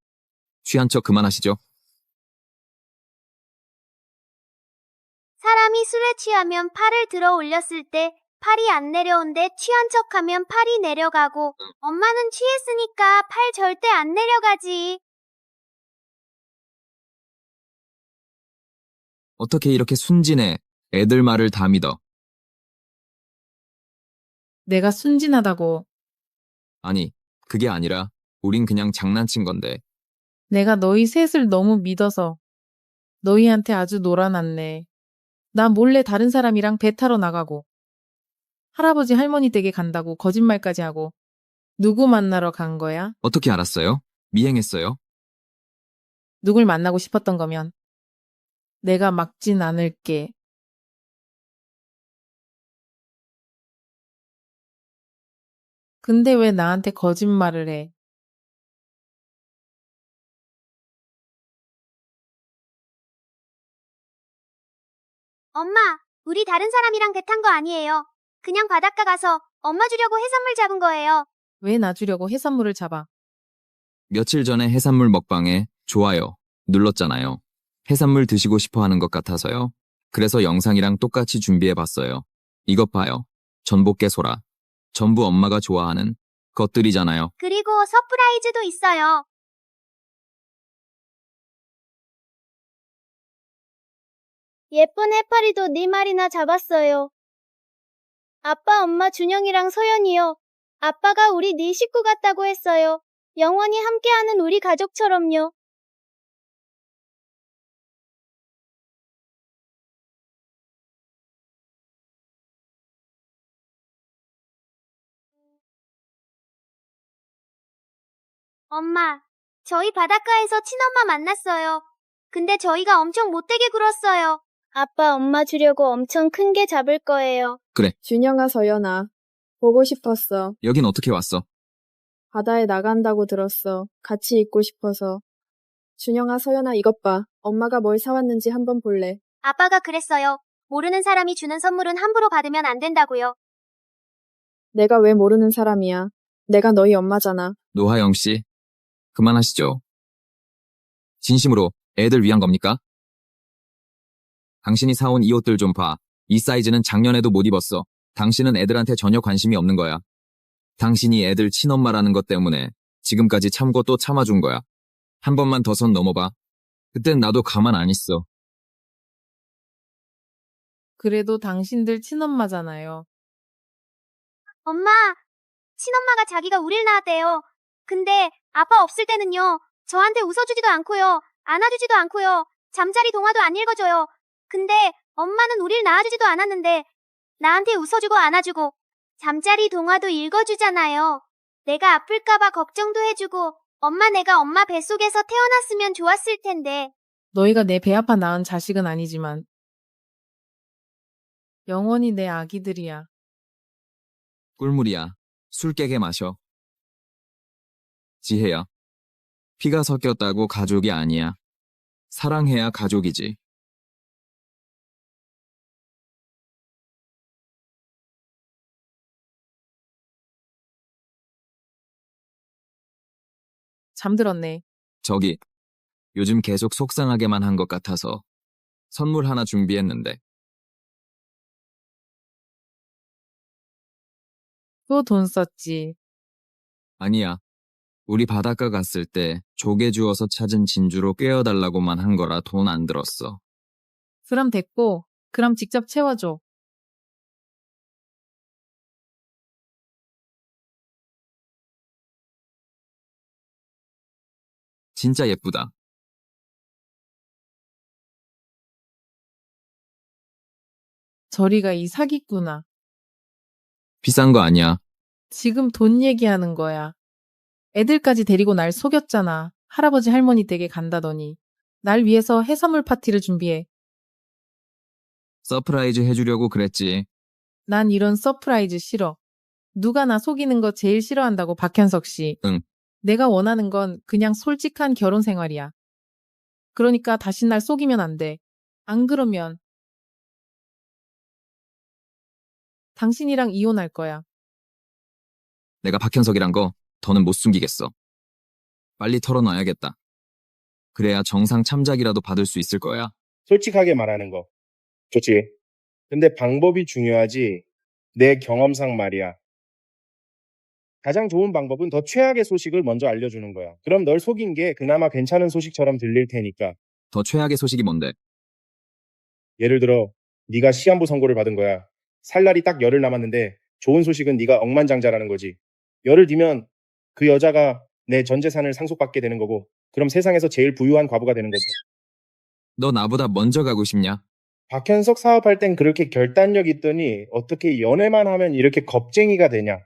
취한 척 그만하시죠. 사람이 술에 취하면 팔을 들어 올렸을 때 팔이 안 내려온데 취한 척하면 팔이 내려가고 엄마는 취했으니까 팔 절대 안 내려가지. 어떻게 이렇게 순진해. 애들 말을 다 믿어. 내가 순진하다고. 아니, 그게 아니라 우린 그냥 장난친 건데. 내가 너희 셋을 너무 믿어서 너희한테 아주 놀아놨네. 나 몰래 다른 사람이랑 배 타러 나가고 할아버지 할머니 댁에 간다고 거짓말까지 하고 누구 만나러 간 거야? 어떻게 알았어요? 미행했어요? 누굴 만나고 싶었던 거면 내가 막진 않을게. 근데 왜 나한테 거짓말을 해? 엄마, 우리 다른 사람이랑 배 탄 거 아니에요. 그냥 바닷가 가서 엄마 주려고 해산물 잡은 거예요. 왜 나 주려고 해산물을 잡아? 며칠 전에 해산물 먹방에 좋아요 눌렀잖아요. 해산물 드시고 싶어 하는 것 같아서요. 그래서 영상이랑 똑같이 준비해봤어요. 이것 봐요. 전복깨소라. 전부 엄마가 좋아하는 것들이잖아요. 그리고 서프라이즈도 있어요. 예쁜 해파리도 네 마리나 잡았어요. 아빠, 엄마, 준영이랑 소연이요. 아빠가 우리 네 식구 같다고 했어요. 영원히 함께하는 우리 가족처럼요. 엄마, 저희 바닷가에서 친엄마 만났어요. 근데 저희가 엄청 못되게 굴었어요. 아빠, 엄마 주려고 엄청 큰 게 잡을 거예요. 그래, 준영아, 서연아. 보고 싶었어. 여긴 어떻게 왔어? 바다에 나간다고 들었어. 같이 있고 싶어서. 준영아, 서연아, 이것 봐. 엄마가 뭘 사왔는지 한번 볼래? 아빠가 그랬어요. 모르는 사람이 주는 선물은 함부로 받으면 안 된다고요. 내가 왜 모르는 사람이야. 내가 너희 엄마잖아. 노하영 씨, 그만하시죠. 진심으로 애들 위한 겁니까? 당신이 사온 이 옷들 좀 봐. 이 사이즈는 작년에도 못 입었어. 당신은 애들한테 전혀 관심이 없는 거야. 당신이 애들 친엄마라는 것 때문에 지금까지 참고 또 참아준 거야. 한 번만 더 선 넘어봐. 그땐 나도 가만 안 있어. 그래도 당신들 친엄마잖아요. 엄마, 친엄마가 자기가 우릴 낳았대요. 근데 아빠 없을 때는요. 저한테 웃어주지도 않고요. 안아주지도 않고요. 잠자리 동화도 안 읽어줘요. 근데 엄마는 우릴 낳아주지도 않았는데 나한테 웃어주고 안아주고 잠자리 동화도 읽어주잖아요. 내가 아플까봐 걱정도 해주고, 내가 엄마 뱃속에서 태어났으면 좋았을 텐데. 너희가 내 배 아파 낳은 자식은 아니지만 영원히 내 아기들이야. 꿀물이야. 술 깨게 마셔. 지혜야. 피가 섞였다고 가족이 아니야. 사랑해야 가족이지. 잠들었네. 저기, 요즘 계속 속상하게만 한 것 같아서 선물 하나 준비했는데. 또 돈 썼지. 아니야. 우리 바닷가 갔을 때 조개 주워서 찾은 진주로 꿰어달라고만 한 거라 돈 안 들었어. 그럼 됐고, 그럼 직접 채워줘. 진짜 예쁘다. 저리가 이 사기꾼아. 비싼 거 아니야. 지금 돈 얘기하는 거야. 애들까지 데리고 날 속였잖아. 할아버지 할머니 댁에 간다더니. 날 위해서 해산물 파티를 준비해. 서프라이즈 해주려고 그랬지. 난 이런 서프라이즈 싫어. 누가 나 속이는 거 제일 싫어한다고 박현석 씨. 응. 내가 원하는 건 그냥 솔직한 결혼 생활이야. 그러니까 다시 날 속이면 안 돼. 안 그러면 당신이랑 이혼할 거야. 내가 박현석이란 거 더는 못 숨기겠어. 빨리 털어놔야겠다. 그래야 정상 참작이라도 받을 수 있을 거야. 솔직하게 말하는 거. 좋지. 근데 방법이 중요하지. 내 경험상 말이야. 가장 좋은 방법은 더 최악의 소식을 먼저 알려주는 거야. 그럼 널 속인 게 그나마 괜찮은 소식처럼 들릴 테니까. 더 최악의 소식이 뭔데? 예를 들어 네가 시한부 선고를 받은 거야. 살 날이 딱 열흘 남았는데 좋은 소식은 네가 억만장자라는 거지. 열흘 뒤면 그 여자가 내 전 재산을 상속받게 되는 거고, 그럼 세상에서 제일 부유한 과부가 되는 거지. 너 나보다 먼저 가고 싶냐? 박현석 사업할 땐 그렇게 결단력 있더니 어떻게 연애만 하면 이렇게 겁쟁이가 되냐.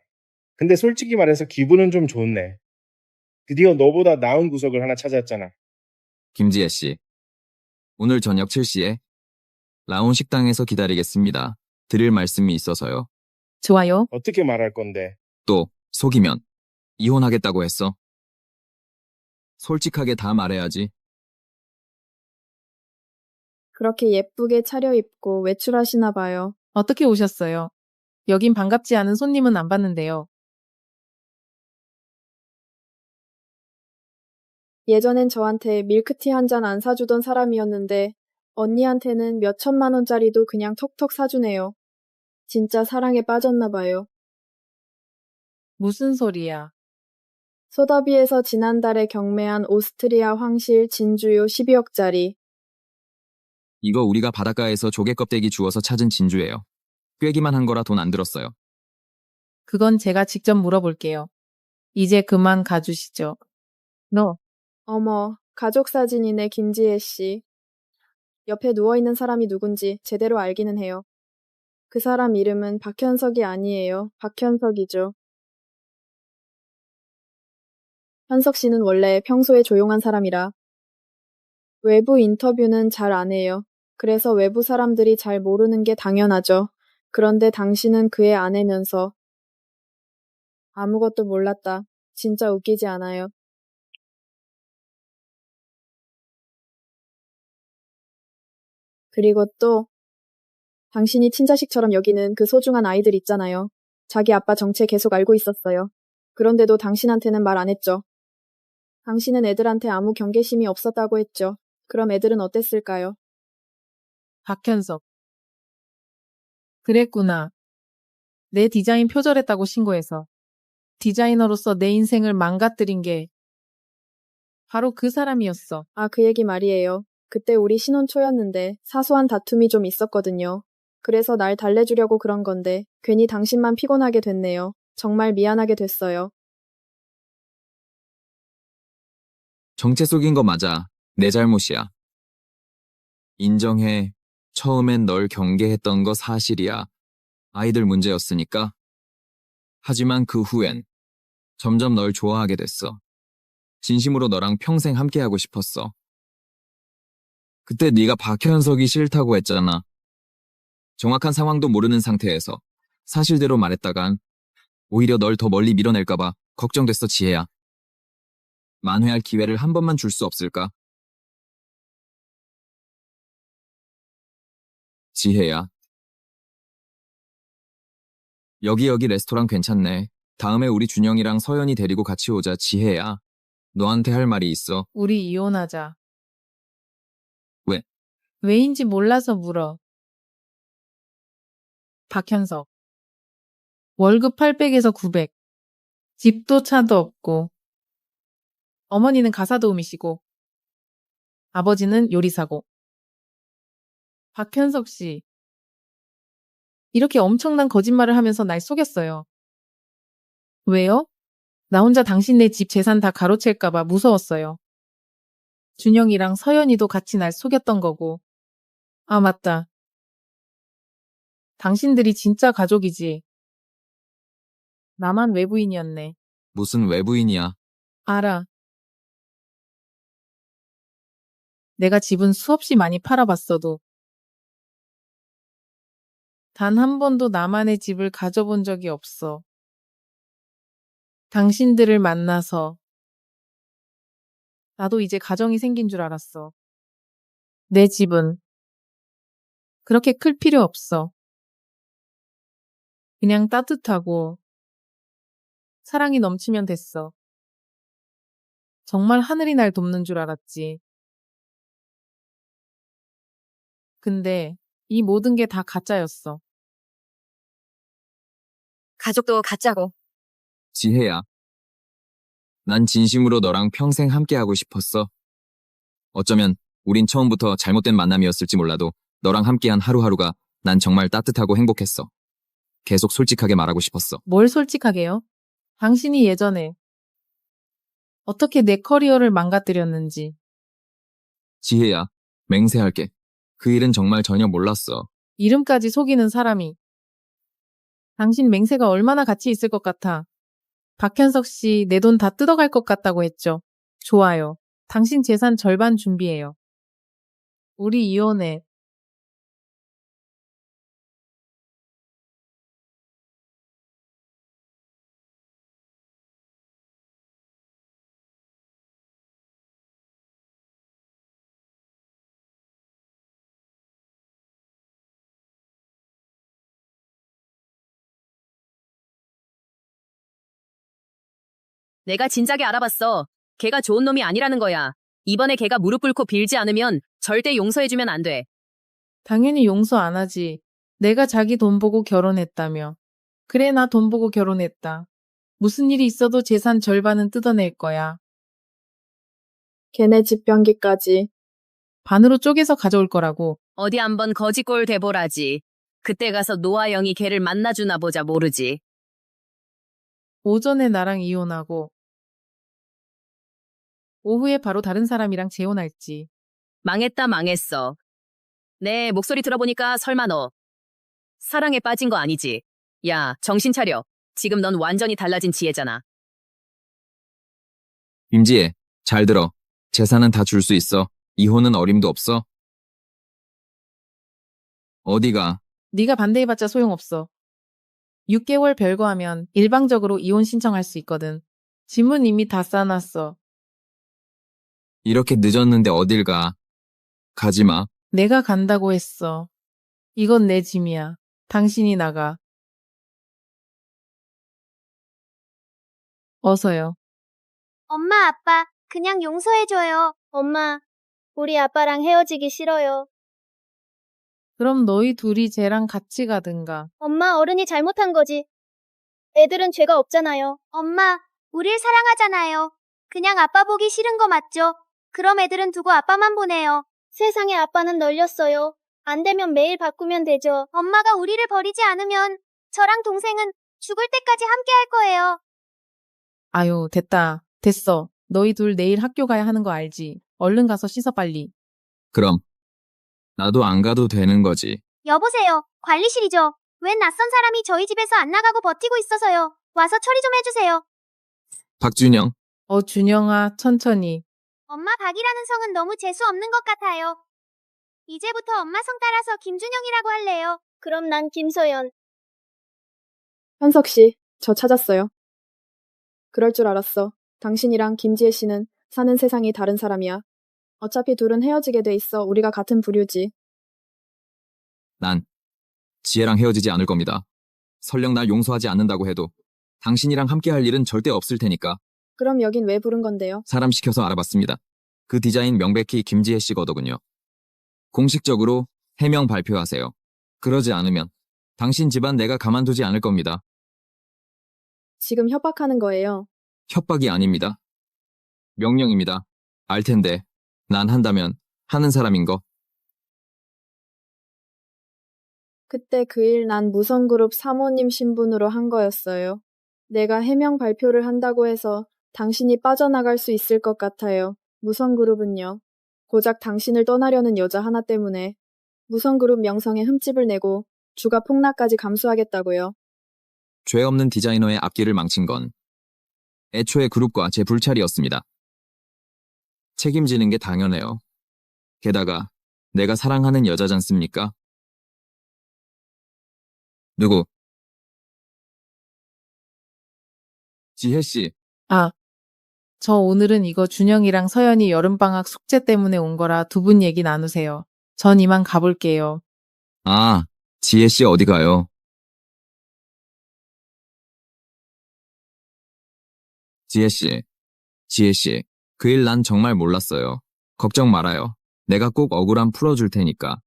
근데 솔직히 말해서 기분은 좀 좋네. 드디어 너보다 나은 구석을 하나 찾았잖아. 김지혜 씨. 오늘 저녁 7시에 라온 식당에서 기다리겠습니다. 드릴 말씀이 있어서요. 좋아요. 어떻게 말할 건데? 또 속이면 이혼하겠다고 했어. 솔직하게 다 말해야지. 그렇게 예쁘게 차려입고 외출하시나 봐요. 어떻게 오셨어요? 여긴 반갑지 않은 손님은 안 받는데요. 예전엔 저한테 밀크티 한 잔 안 사주던 사람이었는데 언니한테는 몇 천만 원짜리도 그냥 턱턱 사주네요. 진짜 사랑에 빠졌나 봐요. 무슨 소리야? 소더비에서 지난달에 경매한 오스트리아 황실 진주요 12억짜리. 이거 우리가 바닷가에서 조개 껍데기 주워서 찾은 진주예요. 꿰기만 한 거라 돈 안 들었어요. 그건 제가 직접 물어볼게요. 이제 그만 가주시죠. 너. 어머, 가족 사진이네 김지혜 씨. 옆에 누워있는 사람이 누군지 제대로 알기는 해요. 그 사람 이름은 박현석이 아니에요. 박현석이죠. 현석 씨는 원래 평소에 조용한 사람이라 외부 인터뷰는 잘 안 해요. 그래서 외부 사람들이 잘 모르는 게 당연하죠. 그런데 당신은 그의 아내면서 아무것도 몰랐다. 진짜 웃기지 않아요? 그리고 또 당신이 친자식처럼 여기는 그 소중한 아이들 있잖아요. 자기 아빠 정체 계속 알고 있었어요. 그런데도 당신한테는 말 안 했죠. 당신은 애들한테 아무 경계심이 없었다고 했죠. 그럼 애들은 어땠을까요? 박현석. 그랬구나. 내 디자인 표절했다고 신고해서 디자이너로서 내 인생을 망가뜨린 게 바로 그 사람이었어. 아, 그 얘기 말이에요. 그때 우리 신혼 초였는데 사소한 다툼이 좀 있었거든요. 그래서 날 달래주려고 그런 건데 괜히 당신만 피곤하게 됐네요. 정말 미안하게 됐어요. 정체 속인 거 맞아. 내 잘못이야. 인정해. 처음엔 널 경계했던 거 사실이야. 아이들 문제였으니까. 하지만 그 후엔 점점 널 좋아하게 됐어. 진심으로 너랑 평생 함께하고 싶었어. 그때 네가 박현석이 싫다고 했잖아. 정확한 상황도 모르는 상태에서 사실대로 말했다간 오히려 널 더 멀리 밀어낼까봐 걱정됐어, 지혜야. 만회할 기회를 한 번만 줄 수 없을까? 지혜야. 여기 레스토랑 괜찮네. 다음에 우리 준영이랑 서연이 데리고 같이 오자, 지혜야. 너한테 할 말이 있어. 우리 이혼하자. 왜? 왜인지 몰라서 물어. 박현석. 월급 800에서 900. 집도 차도 없고. 어머니는 가사도우미시고. 아버지는 요리사고. 박현석 씨. 이렇게 엄청난 거짓말을 하면서 날 속였어요. 왜요? 나 혼자 당신네 집 재산 다 가로챌까봐 무서웠어요. 준영이랑 서연이도 같이 날 속였던 거고. 아, 맞다. 당신들이 진짜 가족이지. 나만 외부인이었네. 무슨 외부인이야. 알아. 내가 집은 수없이 많이 팔아봤어도 단 한 번도 나만의 집을 가져본 적이 없어. 당신들을 만나서 나도 이제 가정이 생긴 줄 알았어. 내 집은 그렇게 클 필요 없어. 그냥 따뜻하고 사랑이 넘치면 됐어. 정말 하늘이 날 돕는 줄 알았지. 근데 이 모든 게 다 가짜였어. 가족도 가짜고. 지혜야. 난 진심으로 너랑 평생 함께하고 싶었어. 어쩌면 우린 처음부터 잘못된 만남이었을지 몰라도 너랑 함께한 하루하루가 난 정말 따뜻하고 행복했어. 계속 솔직하게 말하고 싶었어. 뭘 솔직하게요? 당신이 예전에 어떻게 내 커리어를 망가뜨렸는지. 지혜야, 맹세할게. 그 일은 정말 전혀 몰랐어. 이름까지 속이는 사람이. 당신 맹세가 얼마나 가치 있을 것 같아. 박현석 씨 내 돈 다 뜯어갈 것 같다고 했죠. 좋아요. 당신 재산 절반 준비해요. 우리 이혼해. 내가 진작에 알아봤어. 걔가 좋은 놈이 아니라는 거야. 이번에 걔가 무릎 꿇고 빌지 않으면 절대 용서해주면 안 돼. 당연히 용서 안 하지. 내가 자기 돈 보고 결혼했다며. 그래, 나 돈 보고 결혼했다. 무슨 일이 있어도 재산 절반은 뜯어낼 거야. 걔네 집 변기까지. 반으로 쪼개서 가져올 거라고. 어디 한번 거지꼴 돼보라지. 그때 가서 노아영이 걔를 만나주나 보자 모르지. 오전에 나랑 이혼하고 오후에 바로 다른 사람이랑 재혼할지. 망했다 망했어. 네, 목소리 들어보니까 설마 너 사랑에 빠진 거 아니지? 야, 정신 차려. 지금 넌 완전히 달라진 지혜잖아. 임지혜, 잘 들어. 재산은 다 줄 수 있어. 이혼은 어림도 없어. 어디가? 네가 반대해봤자 소용없어. 6개월 별거하면 일방적으로 이혼 신청할 수 있거든. 지문 이미 다 싸놨어. 이렇게 늦었는데 어딜 가? 가지 마. 내가 간다고 했어. 이건 내 짐이야. 당신이 나가. 어서요. 엄마, 아빠, 그냥 용서해줘요. 엄마, 우리 아빠랑 헤어지기 싫어요. 그럼 너희 둘이 쟤랑 같이 가든가. 엄마, 어른이 잘못한 거지. 애들은 죄가 없잖아요. 엄마, 우릴 사랑하잖아요. 그냥 아빠 보기 싫은 거 맞죠? 그럼 애들은 두고 아빠만 보내요. 세상에 아빠는 널렸어요. 안 되면 매일 바꾸면 되죠. 엄마가 우리를 버리지 않으면 저랑 동생은 죽을 때까지 함께 할 거예요. 아유, 됐다. 됐어. 너희 둘 내일 학교 가야 하는 거 알지? 얼른 가서 씻어 빨리. 그럼 나도 안 가도 되는 거지. 여보세요. 관리실이죠. 웬 낯선 사람이 저희 집에서 안 나가고 버티고 있어서요. 와서 처리 좀 해주세요. 박준영. 준영아, 천천히. 엄마 박이라는 성은 너무 재수 없는 것 같아요. 이제부터 엄마 성 따라서 김준영이라고 할래요. 그럼 난 김소연. 현석 씨, 저 찾았어요. 그럴 줄 알았어. 당신이랑 김지혜 씨는 사는 세상이 다른 사람이야. 어차피 둘은 헤어지게 돼 있어. 우리가 같은 부류지. 난 지혜랑 헤어지지 않을 겁니다. 설령 날 용서하지 않는다고 해도 당신이랑 함께 할 일은 절대 없을 테니까. 그럼 여긴 왜 부른 건데요? 사람 시켜서 알아봤습니다. 그 디자인 명백히 김지혜 씨 거더군요. 공식적으로 해명 발표하세요. 그러지 않으면 당신 집안 내가 가만두지 않을 겁니다. 지금 협박하는 거예요. 협박이 아닙니다. 명령입니다. 알 텐데 난 한다면 하는 사람인 거. 그때 그 일 난 무성그룹 사모님 신분으로 한 거였어요. 내가 해명 발표를 한다고 해서 당신이 빠져나갈 수 있을 것 같아요. 무성그룹은요. 고작 당신을 떠나려는 여자 하나 때문에 무성그룹 명성에 흠집을 내고 주가 폭락까지 감수하겠다고요. 죄 없는 디자이너의 앞길을 망친 건 애초에 그룹과 제 불찰이었습니다. 책임지는 게 당연해요. 게다가 내가 사랑하는 여자잖습니까? 누구? 지혜 씨. 저 오늘은 이거 준영이랑 서연이 여름방학 숙제 때문에 온 거라 두 분 얘기 나누세요. 전 이만 가볼게요. 아, 지혜 씨 어디 가요? 지혜 씨, 그 일 난 정말 몰랐어요. 걱정 말아요. 내가 꼭 억울함 풀어줄 테니까.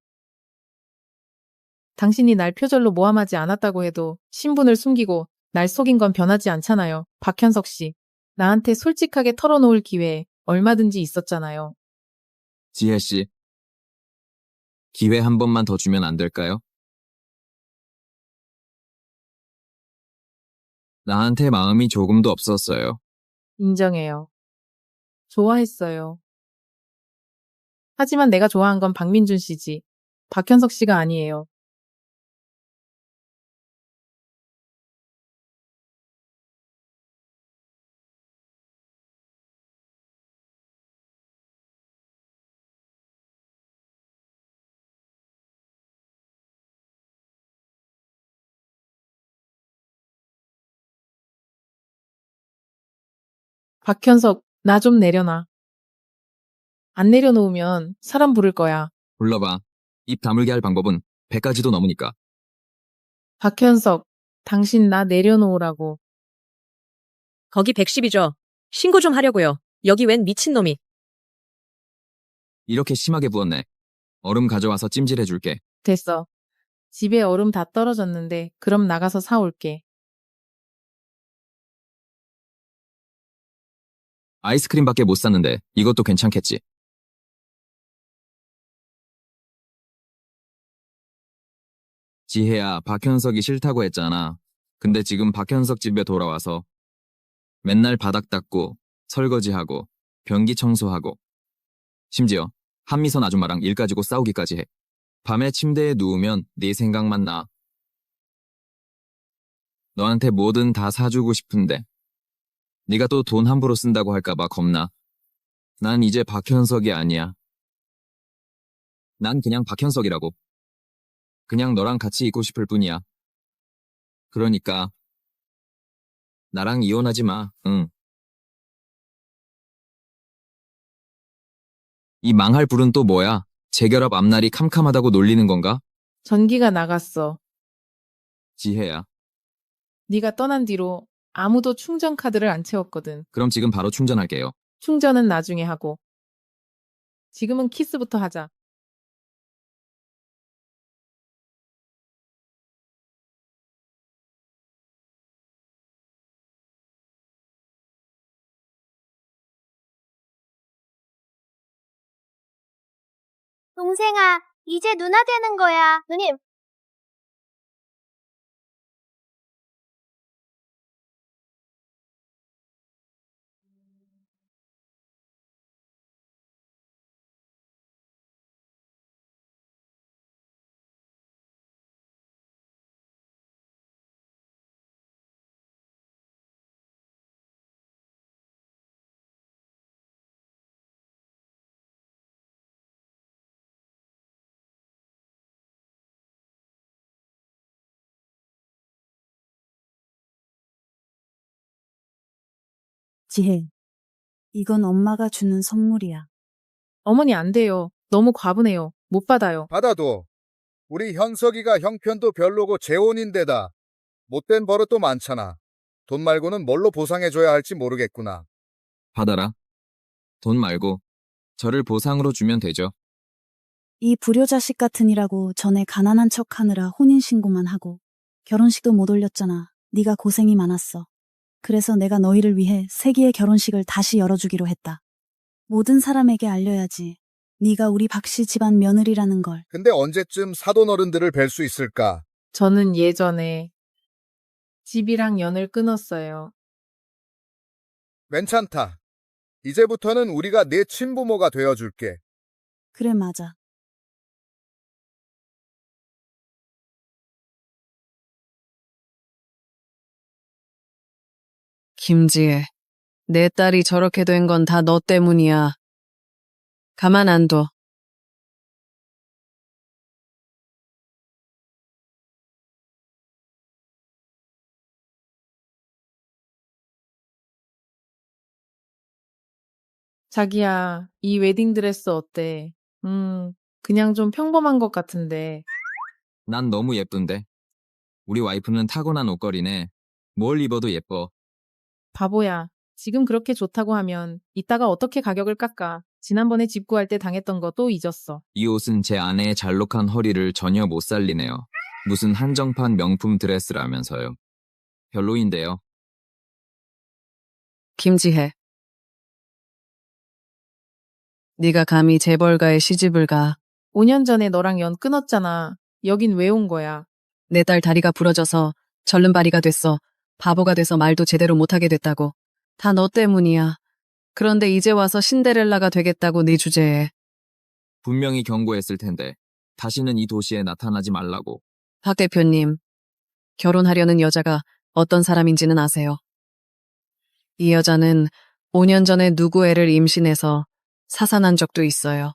당신이 날 표절로 모함하지 않았다고 해도 신분을 숨기고 날 속인 건 변하지 않잖아요. 박현석 씨. 나한테 솔직하게 털어놓을 기회 얼마든지 있었잖아요. 지혜 씨, 기회 한 번만 더 주면 안 될까요? 나한테 마음이 조금도 없었어요. 인정해요. 좋아했어요. 하지만 내가 좋아한 건 박민준 씨지. 박현석 씨가 아니에요. 박현석, 나 좀 내려놔. 안 내려놓으면 사람 부를 거야. 불러봐. 입 다물게 할 방법은 100가지도 넘으니까. 박현석, 당신 나 내려놓으라고. 거기 110이죠. 신고 좀 하려고요. 여기 웬 미친놈이. 이렇게 심하게 부었네. 얼음 가져와서 찜질해줄게. 됐어. 집에 얼음 다 떨어졌는데 그럼 나가서 사올게. 아이스크림밖에 못 샀는데 이것도 괜찮겠지. 지혜야, 박현석이 싫다고 했잖아. 근데 지금 박현석 집에 돌아와서 맨날 바닥 닦고 설거지하고 변기 청소하고 심지어 한미선 아줌마랑 일 가지고 싸우기까지 해. 밤에 침대에 누우면 네 생각만 나. 너한테 뭐든 다 사주고 싶은데 네가 또 돈 함부로 쓴다고 할까봐 겁나. 난 이제 박현석이 아니야. 난 그냥 박현석이라고. 그냥 너랑 같이 있고 싶을 뿐이야. 그러니까 나랑 이혼하지 마. 응. 이 망할 불은 또 뭐야? 재결합 앞날이 캄캄하다고 놀리는 건가? 전기가 나갔어. 지혜야. 네가 떠난 뒤로 아무도 충전 카드를 안 채웠거든. 그럼 지금 바로 충전할게요. 충전은 나중에 하고. 지금은 키스부터 하자. 동생아, 이제 누나 되는 거야. 누님, 지혜, 이건 엄마가 주는 선물이야. 어머니 안 돼요. 너무 과분해요. 못 받아요. 받아도 우리 현석이가 형편도 별로고 재혼인데다 못된 버릇도 많잖아. 돈 말고는 뭘로 보상해줘야 할지 모르겠구나. 받아라. 돈 말고 저를 보상으로 주면 되죠. 이 불효자식 같으니라고 전에 가난한 척하느라 혼인신고만 하고 결혼식도 못 올렸잖아. 네가 고생이 많았어. 그래서 내가 너희를 위해 세기의 결혼식을 다시 열어주기로 했다. 모든 사람에게 알려야지. 네가 우리 박씨 집안 며느리라는 걸. 근데 언제쯤 사돈 어른들을 뵐 수 있을까? 저는 예전에 집이랑 연을 끊었어요. 괜찮다. 이제부터는 우리가 네 친부모가 되어줄게. 그래, 맞아. 김지혜, 내 딸이 저렇게 된 건 다 너 때문이야. 가만 안 둬. 자기야, 이 웨딩드레스 어때? 그냥 좀 평범한 것 같은데. 난 너무 예쁜데. 우리 와이프는 타고난 옷걸이네. 뭘 입어도 예뻐. 바보야. 지금 그렇게 좋다고 하면 이따가 어떻게 가격을 깎아. 지난번에 집 구할 때 당했던 거 또 잊었어. 이 옷은 제 아내의 잘록한 허리를 전혀 못 살리네요. 무슨 한정판 명품 드레스라면서요. 별로인데요. 김지혜. 네가 감히 재벌가의 시집을 가. 5년 전에 너랑 연 끊었잖아. 여긴 왜 온 거야? 내 딸 다리가 부러져서 절름발이가 됐어. 바보가 돼서 말도 제대로 못하게 됐다고. 다 너 때문이야. 그런데 이제 와서 신데렐라가 되겠다고 네 주제에. 분명히 경고했을 텐데 다시는 이 도시에 나타나지 말라고. 박 대표님, 결혼하려는 여자가 어떤 사람인지는 아세요? 이 여자는 5년 전에 누구 애를 임신해서 사산한 적도 있어요.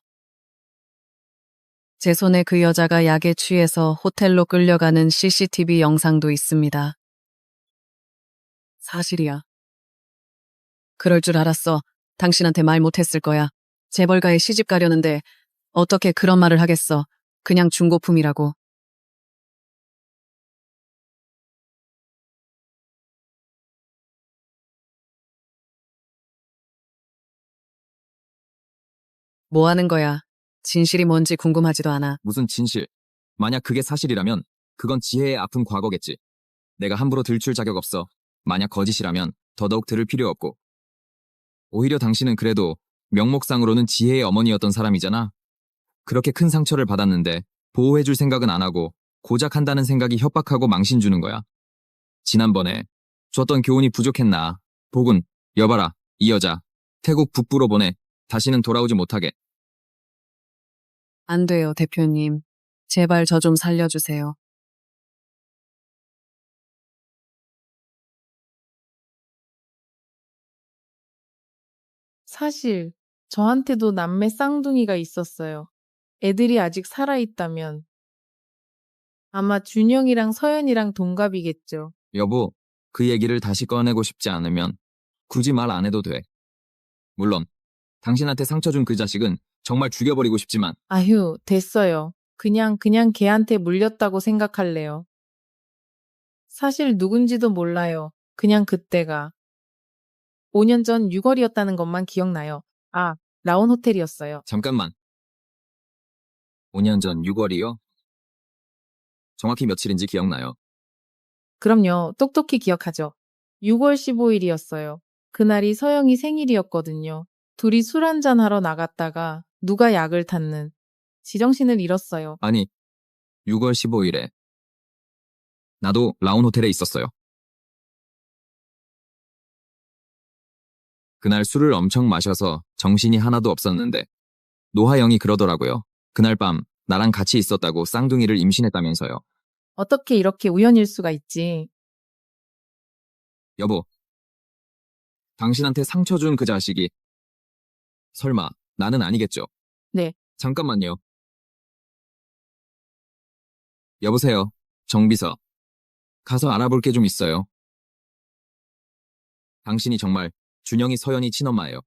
제 손에 그 여자가 약에 취해서 호텔로 끌려가는 CCTV 영상도 있습니다. 사실이야. 그럴 줄 알았어. 당신한테 말 못했을 거야. 재벌가에 시집 가려는데 어떻게 그런 말을 하겠어. 그냥 중고품이라고. 뭐 하는 거야? 진실이 뭔지 궁금하지도 않아. 무슨 진실. 만약 그게 사실이라면 그건 지혜의 아픈 과거겠지. 내가 함부로 들출 자격 없어. 만약 거짓이라면 더더욱 들을 필요 없고. 오히려 당신은 그래도 명목상으로는 지혜의 어머니였던 사람이잖아. 그렇게 큰 상처를 받았는데 보호해줄 생각은 안 하고 고작 한다는 생각이 협박하고 망신 주는 거야. 지난번에 줬던 교훈이 부족했나. 복은 여봐라. 이 여자 태국 북부로 보내. 다시는 돌아오지 못하게. 안 돼요, 대표님. 제발 저 좀 살려주세요. 사실 저한테도 남매 쌍둥이가 있었어요. 애들이 아직 살아있다면 아마 준영이랑 서연이랑 동갑이겠죠. 여보, 그 얘기를 다시 꺼내고 싶지 않으면 굳이 말 안 해도 돼. 물론 당신한테 상처 준 그 자식은 정말 죽여버리고 싶지만 아휴, 됐어요. 그냥 걔한테 물렸다고 생각할래요. 사실 누군지도 몰라요. 그냥 그때가 5년 전 6월이었다는 것만 기억나요. 아, 라온 호텔이었어요. 잠깐만. 5년 전 6월이요? 정확히 며칠인지 기억나요? 그럼요. 똑똑히 기억하죠. 6월 15일이었어요. 그날이 서영이 생일이었거든요. 둘이 술 한잔 하러 나갔다가 누가 약을 탔는 지정신을 잃었어요. 아니, 6월 15일에 나도 라온 호텔에 있었어요. 그날 술을 엄청 마셔서 정신이 하나도 없었는데 노하영이 그러더라고요. 그날 밤 나랑 같이 있었다고 쌍둥이를 임신했다면서요. 어떻게 이렇게 우연일 수가 있지? 여보, 당신한테 상처 준 그 자식이 설마 나는 아니겠죠? 네. 잠깐만요. 여보세요, 정비서. 가서 알아볼 게 좀 있어요. 당신이 정말 준영이 서연이 친엄마예요.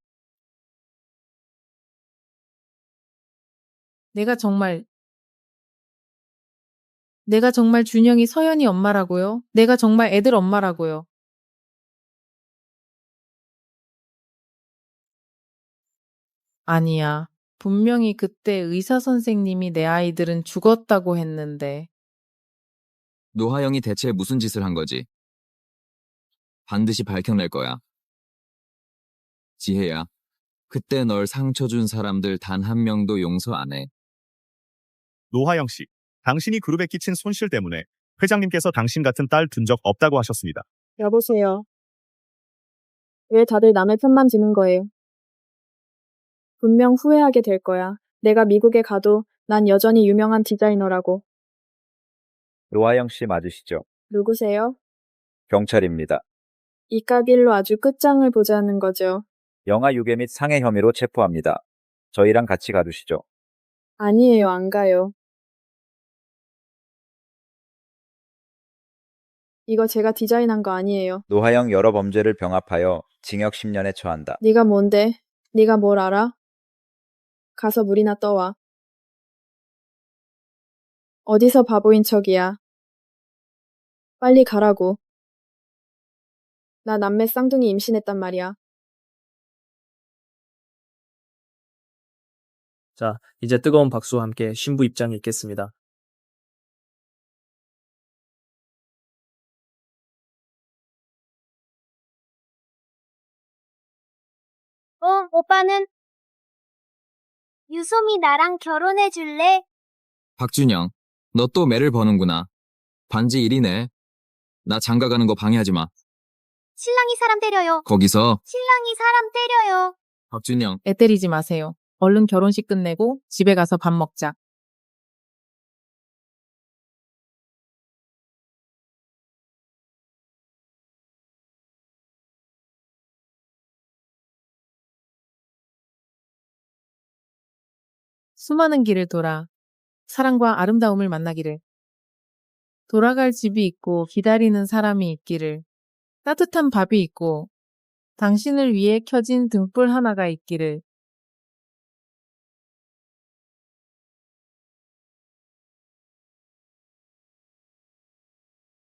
내가 정말 준영이 서연이 엄마라고요? 내가 정말 애들 엄마라고요? 아니야. 분명히 그때 의사 선생님이 내 아이들은 죽었다고 했는데. 노하영이 대체 무슨 짓을 한 거지? 반드시 밝혀낼 거야. 지혜야, 그때 널 상처 준 사람들 단 한 명도 용서 안 해. 노하영 씨, 당신이 그룹에 끼친 손실 때문에 회장님께서 당신 같은 딸 둔 적 없다고 하셨습니다. 여보세요. 왜 다들 남의 편만 드는 거예요? 분명 후회하게 될 거야. 내가 미국에 가도 난 여전히 유명한 디자이너라고. 노하영 씨 맞으시죠? 누구세요? 경찰입니다. 이깟 일로 아주 끝장을 보자는 거죠. 영아 유괴 및 상해 혐의로 체포합니다. 저희랑 같이 가주시죠. 아니에요, 안 가요. 이거 제가 디자인한 거 아니에요. 노하영 여러 범죄를 병합하여 징역 10년에 처한다. 네가 뭔데? 네가 뭘 알아? 가서 물이나 떠와. 어디서 바보인 척이야. 빨리 가라고. 나 남매 쌍둥이 임신했단 말이야. 자, 이제 뜨거운 박수와 함께 신부 입장이 있겠습니다. 오빠는? 유솜이 나랑 결혼해 줄래? 박준영, 너 또 매를 버는구나. 반지 1이네. 나 장가 가는 거 방해하지 마. 신랑이 사람 때려요. 거기서 신랑이 사람 때려요. 박준영, 애 때리지 마세요. 얼른 결혼식 끝내고 집에 가서 밥 먹자. 수많은 길을 돌아 사랑과 아름다움을 만나기를. 돌아갈 집이 있고 기다리는 사람이 있기를. 따뜻한 밥이 있고 당신을 위해 켜진 등불 하나가 있기를.